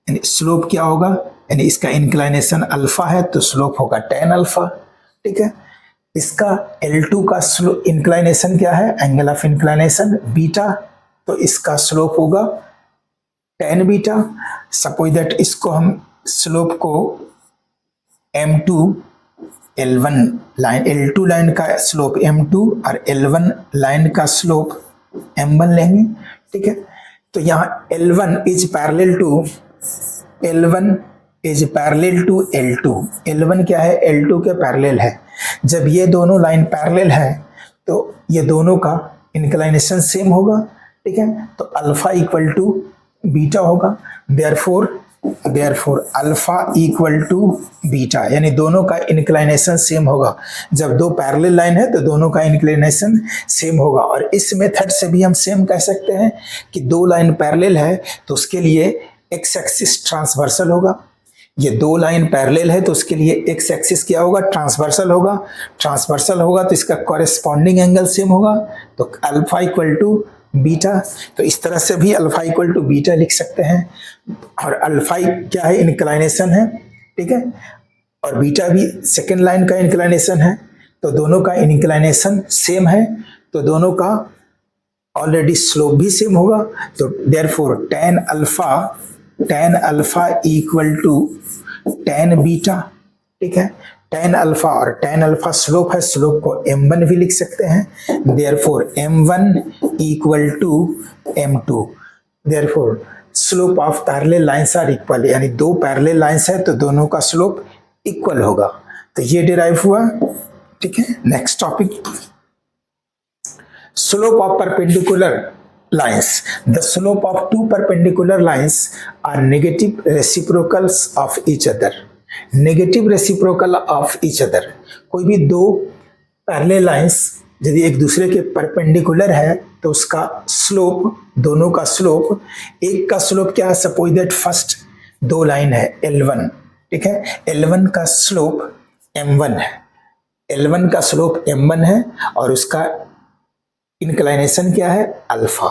यानी स्लोप क्या होगा, यानी इसका इंक्लाइनेशन अल्फा है तो स्लोप होगा tan अल्फा। ठीक है, इसका L2 का स्लोप इंक्लाइनेशन क्या है, एंगल ऑफ इंक्लाइनेशन बीटा, तो इसका स्लोप होगा tan बीटा। सपोज दैट इसको हम स्लोप को M2 L1 line, L2 line का स्लोप M2 और L1 लाइन का स्लोप M1 लेंगे। ठीक है, तो यहाँ L1 is parallel to L1 is parallel to L2। L1 क्या है, L2 के पैरेलल है। जब ये दोनों लाइन पैरेलल है तो ये दोनों का इंक्लाइनेशन सेम होगा। ठीक है, तो अल्फा इक्वल टू बीटा होगा। Therefore alpha equal to beta, यानी दोनों का इंक्लाइनेशन सेम होगा। जब दो पैरेलल लाइन है तो दोनों का इंक्लिनेशन सेम होगा। और इस मेथड से भी हम सेम कह सकते हैं कि दो लाइन पैरेलल है तो उसके लिए एक्स एक्सिस ट्रांसवर्सल होगा। ये दो लाइन पैरेलल है तो उसके लिए एक्स एक्सिस क्या होगा, ट्रांसवर्सल होगा। ट्रांसवर्सल होगा तो इसका कॉरेस्पॉन्डिंग एंगल सेम होगा, तो अल्फा इक्वल टू बीटा। तो इस तरह से भी अल्फा इक्वल टू बीटा लिख सकते हैं। और अल्फा क्या है, इंक्लाइनेशन है। ठीक है, और बीटा भी सेकेंड लाइन का इंक्लाइनेशन है, तो दोनों का इंक्लाइनेशन सेम है, तो दोनों का ऑलरेडी स्लोप भी सेम होगा। तो therefore tan alpha equal to tan beta. ठीक है, tan अल्फा और tan अल्फा स्लोप है, स्लोप को M1 भी लिख सकते हैं। Therefore M1 equal to M2। Therefore slope of parallel lines are equal, यानी दो पैरेलल लाइंस है तो दोनों का स्लोप इक्वल होगा। तो ये डिराइव हुआ। ठीक है, next topic, slope of perpendicular lines. The slope of two perpendicular lines are negative reciprocals of each other. Negative reciprocal of each other. कोई भी दो पैरेलल लाइंस यदि एक दूसरे के परपेंडिकुलर है तो उसका स्लोप, दोनों का स्लोप, एक का स्लोप क्या है, सपोज दैट फर्स्ट दो लाइन है L1। ठीक है, L1 का स्लोप M1 है, L1 का स्लोप M1 है और उसका इंक्लाइनेशन क्या है, alpha.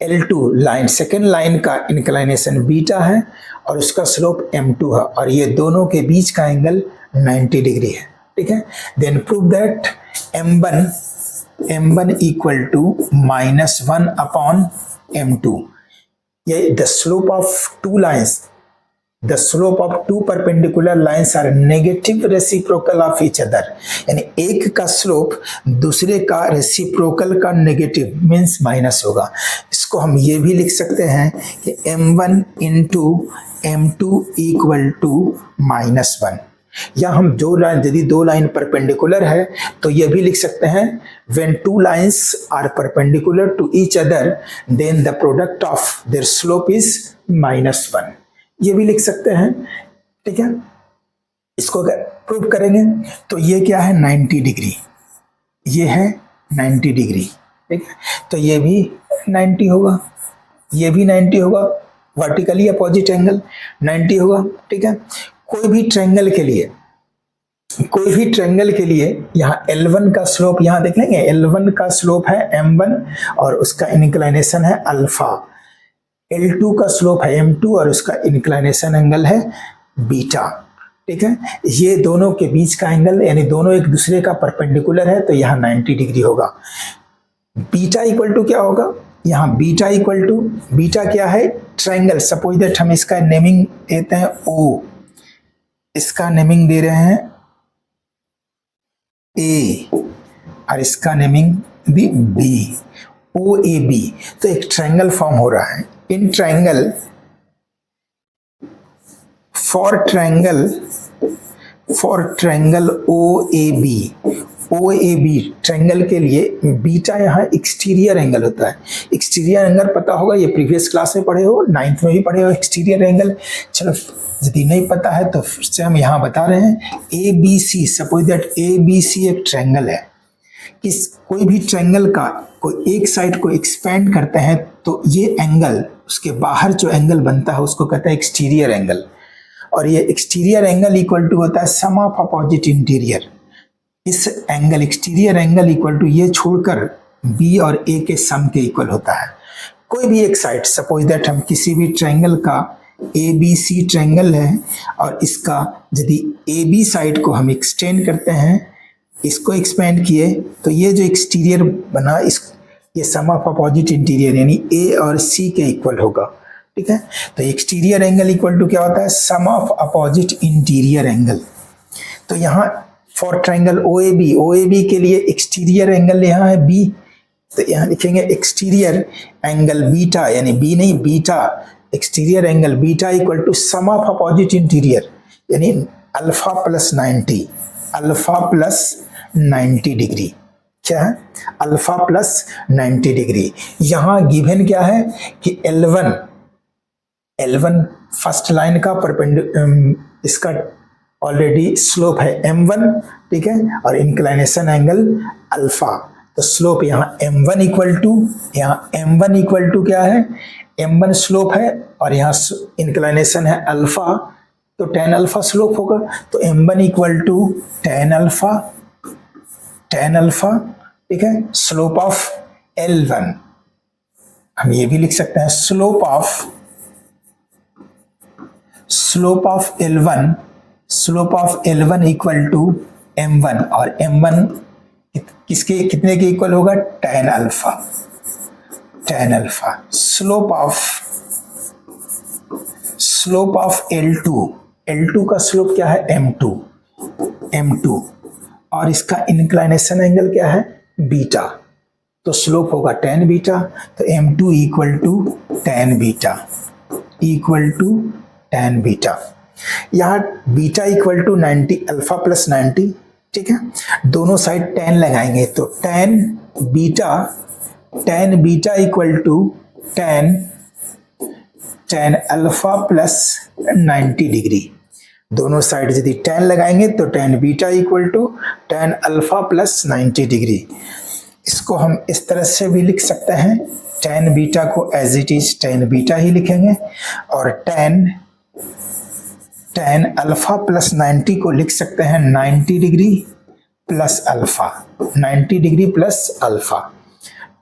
L2 line, second line का इंक्लाइनेशन बीटा है और उसका स्लोप M2 है, और ये दोनों के बीच का एंगल 90 डिग्री है। ठीक है, then prove that M1 equal to -1 upon M2। ये the slope of two lines, the slope of two perpendicular lines are negative reciprocal of each other। यानी एक का स्लोप दूसरे का रेसिप्रोकल का नेगेटिव मीन्स माइनस होगा। इसको हम ये भी लिख सकते हैं कि M1 into M2 equal to -1। या हम जो लाइन, यदि दो लाइन परपेंडिकुलर है तो ये भी लिख सकते हैं when two lines are perpendicular to each other then the product of their slope is -1। ये भी लिख सकते हैं। ठीक है, इसको अगर प्रूव करेंगे तो ये क्या है, 90 डिग्री, ये है 90 डिग्री। ठीक है, तो ये भी 90 होगा, ये भी 90 होगा, वर्टिकली अपोजिट एंगल 90 होगा। ठीक है, कोई भी ट्रायंगल के लिए यहाँ L1 का स्लोप, यहाँ देख लेंगे L1 का स्लोप है M1 और उसका इंक्लाइनेशन है अल्फा। L2 का स्लोप है M2 और उसका इंक्लाइनेशन एंगल है बीटा। ठीक है, ये दोनों के बीच का एंगल, यानी दोनों एक दूसरे का परपेंडिकुलर है तो यहाँ 90 डिग्री होगा। बीटा इक्वल टू क्या होगा, यहाँ बीटा इक्वल टू, बीटा क्या है, ट्रायंगल। सपोज दैट हम इसका नेमिंग देते हैं O, इसका नेमिंग दे रहे हैं A और इसका नेमिंग भी B, OAB। तो एक ट्रायंगल फॉर्म हो रहा है। In triangle, for triangle O A B triangle के लिए बीटा यहाँ एक्सटीरियर एंगल होता है। एक्सटीरियर एंगल पता होगा, ये प्रीवियस क्लास में पढ़े हो, 9th में भी पढ़े हो एक्सटीरियर एंगल। चलो यदि नहीं पता है तो फिर से हम यहाँ बता रहे हैं। A B C, suppose that A B C एक ट्रायंगल है। किस कोई भी ट्रायंगल का कोई एक साइड को एक्सपेंड करते हैं तो ये एंगल, उसके बाहर जो एंगल बनता है उसको कहते हैं एक्सटीरियर एंगल। और ये एक्सटीरियर एंगल इक्वल टू होता है सम ऑफ अपोजिट इंटीरियर। इस angle exterior angle equal to ये छोड़कर बी और ए के सम के इक्वल होता है। कोई भी एक साइड, सपोज दैट हम किसी भी ट्रायंगल का ए बी सी ट्रायंगल है और इसका यदि ए बी साइड को हम एक्सटेंड करते हैं, इसको एक्सपेंड किए तो ये जो एक्सटीरियर बना ये सम ऑफ अपोजिट इंटीरियर यानी ए और सी के इक्वल होगा। ठीक है, तो एक्सटीरियर एंगल इक्वल टू क्या होता है? Sum of opposite interior angle. तो यहाँ for triangle O A B के लिए एक्सटीरियर एंगल यहाँ है बी, तो यहाँ लिखेंगे एक्सटीरियर एंगल बीटा, यानी बी नहीं beta, exterior angle beta equal to sum of opposite interior यानी alpha plus 90, alpha plus 90 degree. क्या है? Alpha plus 90 degree. यहाँ गिवन क्या है कि L1 फर्स्ट लाइन का इसका ऑलरेडी स्लोप है m1, ठीक है, और इंक्लाइनेशन एंगल अल्फा। तो स्लोप यहाँ m1 इक्वल टू क्या है? m1 स्लोप है और यहाँ इंक्लाइनेशन है अल्फा, तो tan अल्फा स्लोप होगा। तो m1 equal to tan alpha, ठीक है, स्लोप ऑफ L1। हम ये भी लिख सकते हैं slope of L1 equal to m1, और m1 कितने के इक्वल होगा? tan alpha. Slope of L2 का स्लोप क्या है? m2, और इसका इंक्लाइनेशन एंगल क्या है? बीटा, तो स्लोप होगा tan बीटा। तो m2 equal to tan beta. यहाँ beta equal to 90, alpha plus 90, ठीक है, दोनों साइड tan लगाएंगे तो tan beta equal to tan alpha plus 90 degree. दोनों साइड यदि tan लगाएंगे तो tan beta equal to tan alpha plus 90 degree. इसको हम इस तरह से भी लिख सकते हैं, tan बीटा को as it is tan beta ही लिखेंगे, और tan अल्फा प्लस 90 को लिख सकते हैं 90 degree plus alpha, 90 degree plus alpha.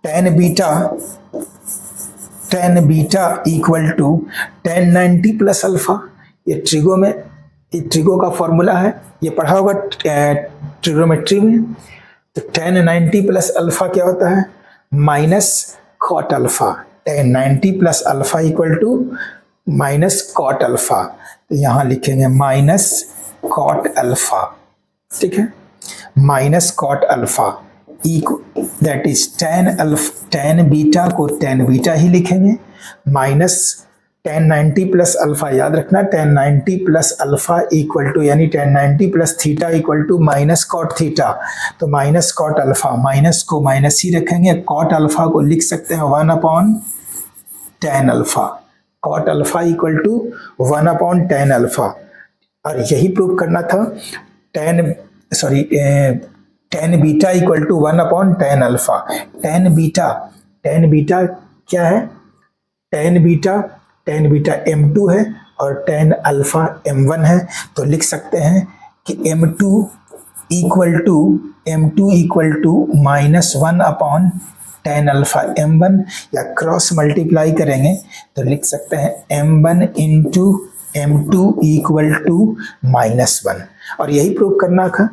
tan beta equal to tan 90 plus alpha. ये ट्रिगो का फॉर्मूला है, ये पढ़ा होगा ट्रिग्नोमेट्री में। तो tan 90 प्लस अल्फा क्या होता है? Minus cot alpha. tan 90 plus alpha equal to minus cot alpha, तो यहाँ लिखेंगे माइनस कॉट अल्फा, ठीक है, minus cot alpha that is tan beta को tan बीटा ही लिखेंगे, माइनस tan 90 प्लस अल्फा। याद रखना tan 90 plus alpha equal to यानी tan 90 plus theta equal to minus cot theta. तो माइनस कॉट अल्फा, माइनस को माइनस ही रखेंगे, कॉट अल्फा को लिख सकते हैं 1/tan alpha. Cot alpha equal to 1/tan alpha, और यही प्रूव करना था tan beta equal to 1/tan alpha. tan beta क्या है? tan बीटा m2 है और tan अल्फा m1 है, तो लिख सकते हैं कि m2 equal to minus 1/tan alpha m1, या क्रॉस मल्टीप्लाई करेंगे तो लिख सकते हैं m1 into m2 equal to -1। और यही प्रूव करना था,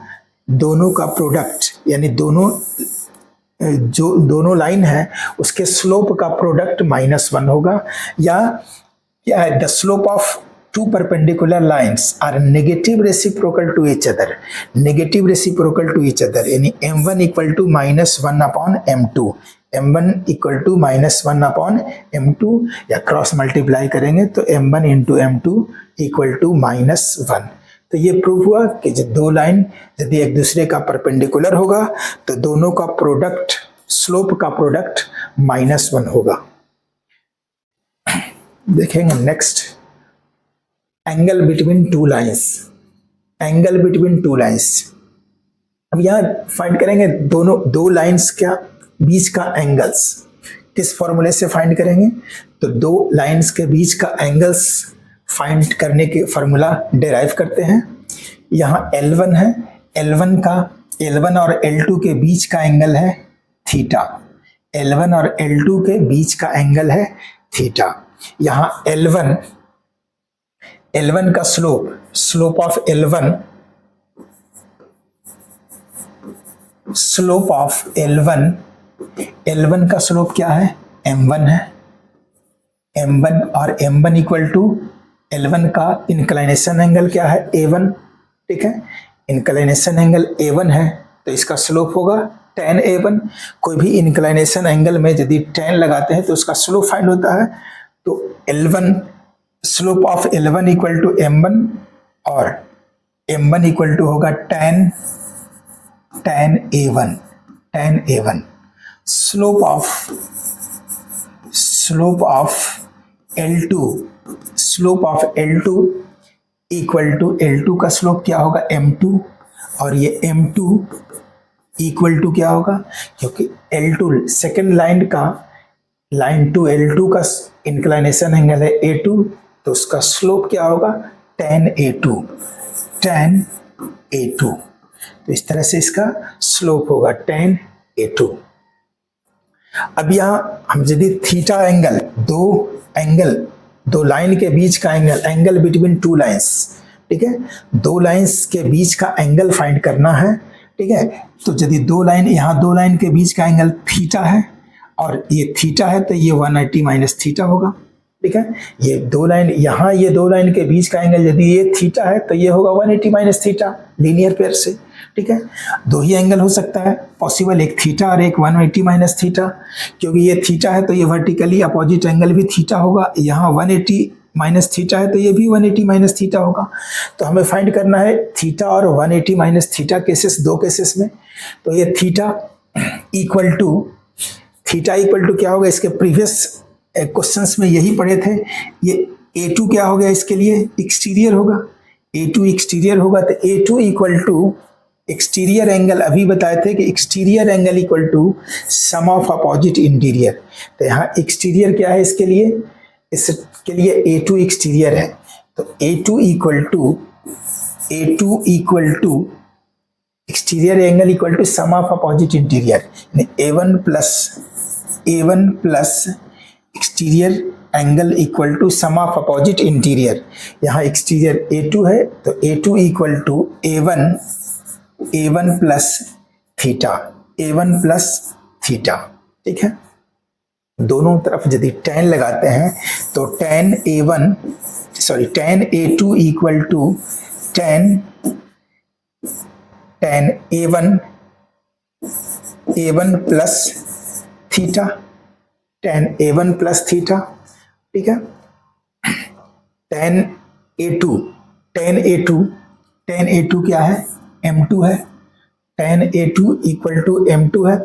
दोनों का प्रोडक्ट यानी दोनों लाइन है उसके स्लोप का प्रोडक्ट -1 होगा, या the slope of two perpendicular lines are negative reciprocal to each other, यानी m1 equal to -1/m2, m1 equal to -1/m2, या क्रॉस मल्टीप्लाई करेंगे तो m1 into m2 equal to -1। तो ये प्रूव हुआ कि जो दो लाइन यदि एक दूसरे का परपेंडिकुलर होगा तो दोनों का प्रोडक्ट, स्लोप का प्रोडक्ट -1 होगा। देखेंगे next, angle between two lines. Angle between two lines, अब यहाँ फाइंड करेंगे दोनों दो लाइंस का बीच का एंगल्स। किस फॉर्मूले से फाइंड करेंगे? तो दो लाइंस के बीच का एंगल्स फाइंड करने के फॉर्मूला डिराइव करते हैं। यहाँ L1 है, L1 और L2 के बीच का एंगल है थीटा। L1 और L2 के बीच का एंगल है थीटा। यहाँ L1 का स्लोप ऑफ L1 का स्लोप क्या है? m1 है, m1 और m1 इक्वल टू L1 का इंक्लाइनेशन एंगल क्या है? a1, ठीक है। इंक्लाइनेशन एंगल a1 है तो इसका स्लोप होगा tan a1। कोई भी इंक्लाइनेशन एंगल में यदि tan लगाते हैं तो उसका स्लोप फाइंड होता है। तो L1, slope of L1 equal to m1 और m1 इक्वल टू होगा tan a1। Slope of L2 equal to L2 का स्लोप क्या होगा? m2 और ये m2 इक्वल टू क्या होगा? क्योंकि L2 सेकेंड लाइन का, लाइन टू L2 का इंक्लाइनेशन एंगल है a2, तो उसका स्लोप क्या होगा? tan a2। तो इस तरह से इसका स्लोप होगा tan a2। अब यहाँ हम यदि थीटा एंगल, दो लाइन के बीच का एंगल बिटवीन टू लाइंस, ठीक है, दो लाइंस के बीच का एंगल फाइंड करना है, ठीक है। तो यदि यहाँ दो लाइन के बीच का एंगल थीटा है और ये थीटा है तो ये 180 माइनस थीटा होगा, ठीक है। ये दो लाइन के बीच का एंगल यदि ये थीटा है तो ये होगा 180 माइनस थीटा, लीनियर पेयर से, ठीक है। दो ही एंगल हो सकता है पॉसिबल, एक थीटा और एक 180 माइनस थीटा। क्योंकि ये थीटा है तो ये वर्टिकली अपोजिट एंगल भी थीटा होगा। यहाँ 180 माइनस थीटा है तो ये भी 180 माइनस थीटा होगा। तो हमें फाइंड करना है थीटा और 180 माइनस थीटा केसेस, दो केसेस में। तो ये थीटा इक्वल टू क्या होगा? इसके प्रीवियस क्वेश्चंस में यही पढ़े थे। ये A2 क्या हो गया? इसके लिए एक्सटीरियर होगा, A2 एक्सटीरियर होगा। तो A2 equal to exterior angle, अभी बताए थे कि exterior angle equal to sum of opposite interior. तो यहाँ एक्सटीरियर क्या है? इसके लिए A2 एक्सटीरियर है। तो A2 equal to exterior angle equal to sum of opposite interior, A1 plus exterior angle equal to sum of opposite interior. यहाँ एक्सटीरियर A2 है तो A2 equal to A1 plus theta, ठीक है। दोनों तरफ यदि tan लगाते हैं तो tan A2 equal to tan A1 plus theta, tan A1 plus theta, ठीक है। tan A2 क्या है? m2 है। tan A2 equal to m2 है।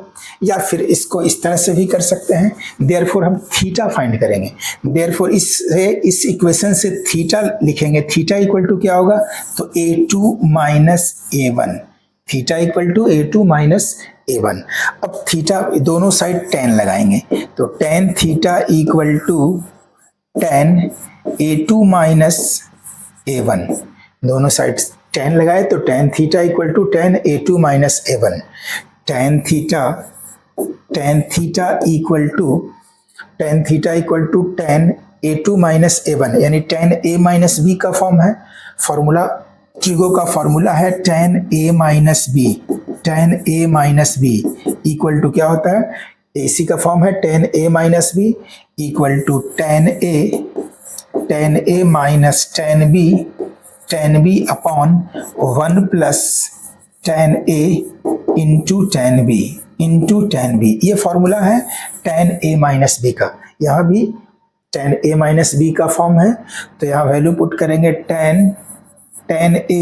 या फिर इसको इस तरह से भी कर सकते हैं, देयरफॉर हम थीटा फाइंड करेंगे। देयरफॉर इस इक्वेशन से थीटा लिखेंगे। थीटा इक्वल टू क्या होगा? तो A2 minus A1, theta equal to A2 minus A1। अब थीटा दोनों साइड tan लगाएंगे तो tan theta equal to tan A2 minus A1। दोनों साइड tan लगाए तो tan theta equal to tan A2 minus A1। tan theta equal to tan A2 minus A1, यानी tan A माइनस B का फॉर्म है। फॉर्मूला ट्रिगो का फॉर्मूला है tan A minus B equal to क्या होता है? AC का फॉर्म है tan A minus B equal to tan A minus tan B upon 1 plus tan A into tan B। ये फॉर्मूला है tan A माइनस B का। यहाँ भी tan A माइनस B का फॉर्म है तो यहाँ वैल्यू पुट करेंगे tan tan A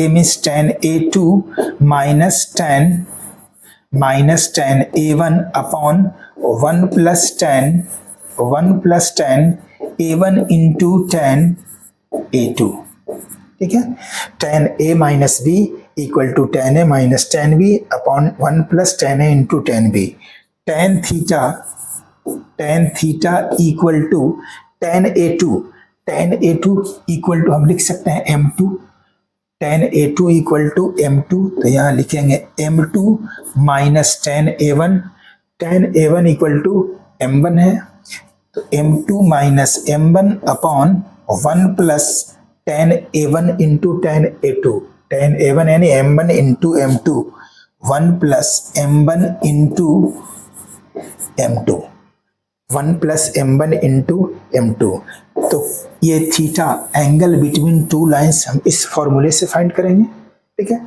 means tan A2 minus tan A1 upon 1 plus tan A1 into tan A2, ठीक है। tan A minus B equal to tan A minus tan B upon 1 plus tan A into tan B। tan theta equal to tan A2 equal to हम लिख सकते हैं M2, tan A2 equal to M2, तो यहाँ लिखेंगे M2 minus tan A1 equal to M1 है, तो M2 minus M1 upon 1 plus tan A1 into tan A1 यानी M1 into M2, 1 plus M1 into M2, 1 plus M1 into M2। तो ये theta angle between two lines हम इस फॉर्मूले से फाइंड करेंगे, ठीक है।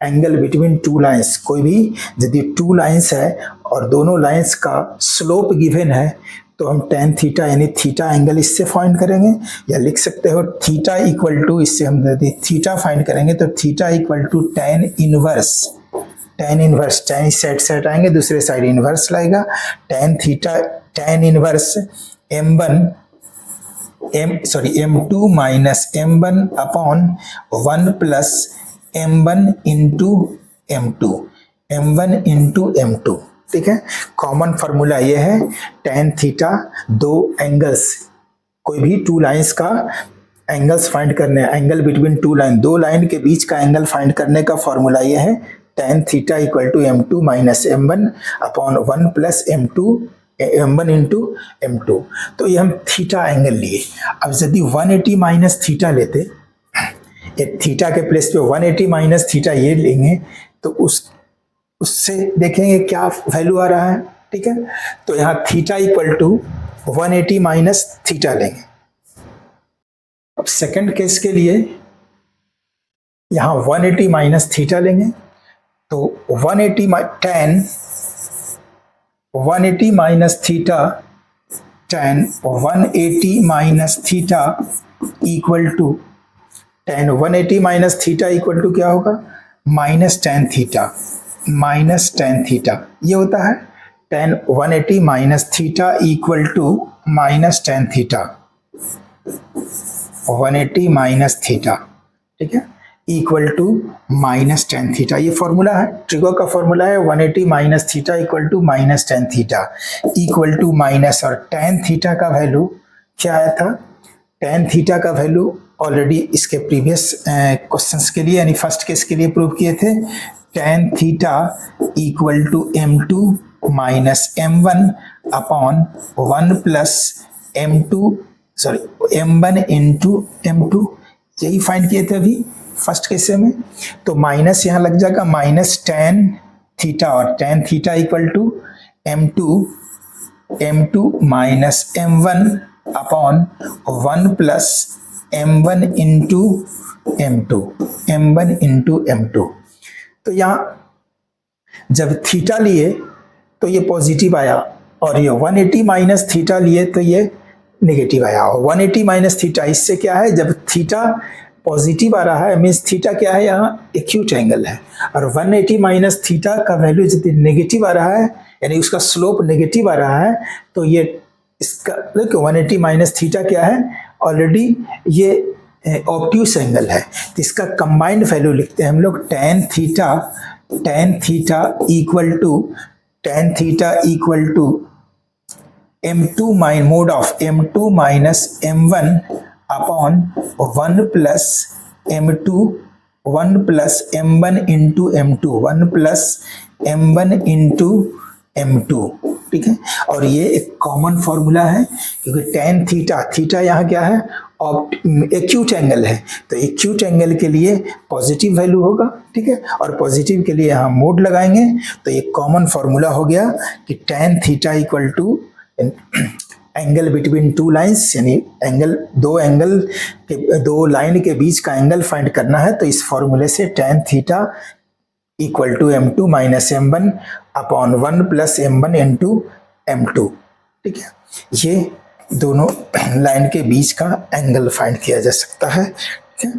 एंगल बिटवीन टू लाइंस, कोई भी यदि टू लाइंस है और दोनों लाइंस का स्लोप गिवन है तो हम tan थीटा यानी थीटा एंगल इससे फाइंड करेंगे, या लिख सकते हो थीटा इक्वल टू, इससे हम यदि थीटा फाइंड करेंगे तो theta equal to tan inverse tan set आएंगे, दूसरे साइड इनवर्स लाएगा, tan inverse M2 minus M1 upon 1 plus M1 into M2, ठीक है। कॉमन फार्मूला ये है, tan थीटा, दो एंगल्स, कोई भी टू लाइंस का एंगल्स फाइंड करने हैं, एंगल बिटवीन टू लाइन, दो लाइन के बीच का एंगल फाइंड करने का फॉर्मूला ये है, tan theta equal to M2 minus M1 upon 1 plus M1 into M2। तो ये हम थीटा एंगल लिए। अब यदि 180 माइनस थीटा लेते, थीटा के प्लेस पे 180 माइनस थीटा ये लेंगे तो उससे देखेंगे क्या वैल्यू आ रहा है, ठीक है। तो यहाँ theta equal to 180 minus theta लेंगे। अब सेकंड केस के लिए यहाँ 180 माइनस थीटा लेंगे, तो 180 minus theta tan 180 minus theta equal to tan 180 minus theta equal to क्या होगा, माइनस tan थीटा ये होता है। tan 180 minus theta equal to minus tan theta, 180 minus theta, ठीक है, equal to minus tan theta. ये फॉर्मूला है, ट्रिगो का फॉर्मूला है, 180 minus theta equal to minus tan theta equal to minus, और tan थीटा का वैल्यू क्या आया था, tan थीटा का वैल्यू ऑलरेडी इसके प्रीवियस क्वेश्चंस के लिए यानी फर्स्ट केस के लिए प्रूव किए थे, tan theta equal to M2 minus M1 upon 1 plus M1 into M2, यही फाइंड किए थे अभी फर्स्ट केस में। तो माइनस यहाँ लग जाएगा, माइनस tan थीटा, और tan theta equal to M2 minus M1 upon 1 plus M1 into M2। तो यहाँ जब थीटा लिए तो ये पॉजिटिव आया, और ये 180 माइनस थीटा लिए तो ये नेगेटिव आया। और 180 माइनस थीटा इससे क्या है, जब थीटा पॉजिटिव आ रहा है मीन्स थीटा क्या है, यहाँ एक्यूट एंगल है, और 180 माइनस थीटा का वैल्यू यदि नेगेटिव आ रहा है यानी उसका स्लोप नेगेटिव आ रहा है, तो ये इसका 180 माइनस थीटा क्या है, ऑलरेडी ये ऑब्ट्यूस एंगल है, तो इसका कंबाइंड वैल्यू लिखते हैं हम लोग, tan theta equal to M2 mod of M2 minus M1 upon 1 plus M1 into M2, 1 plus M1 into M2, ठीक है। और ये एक कॉमन फॉर्मूला है, क्योंकि tan थीटा यहाँ क्या है, एक्यूट एंगल है, तो एक्यूट एंगल के लिए पॉजिटिव वैल्यू होगा, ठीक है, और पॉजिटिव के लिए यहाँ मोड लगाएंगे, तो ये कॉमन फॉर्मूला हो गया कि tan theta equal to angle between two lines, यानी दो लाइन के बीच का एंगल फाइंड करना है, तो इस फॉर्मूले से tan theta equal to M2 minus M1 upon 1 plus M1 into M2, ठीक है। ये दोनों लाइन के बीच का एंगल फाइंड किया जा सकता है, ठीक है।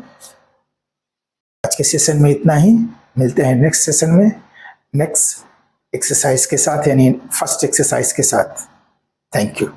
आज के सेशन में इतना ही, मिलते हैं नेक्स्ट सेशन में नेक्स्ट एक्सरसाइज के साथ, यानी फर्स्ट एक्सरसाइज के साथ। Thank you.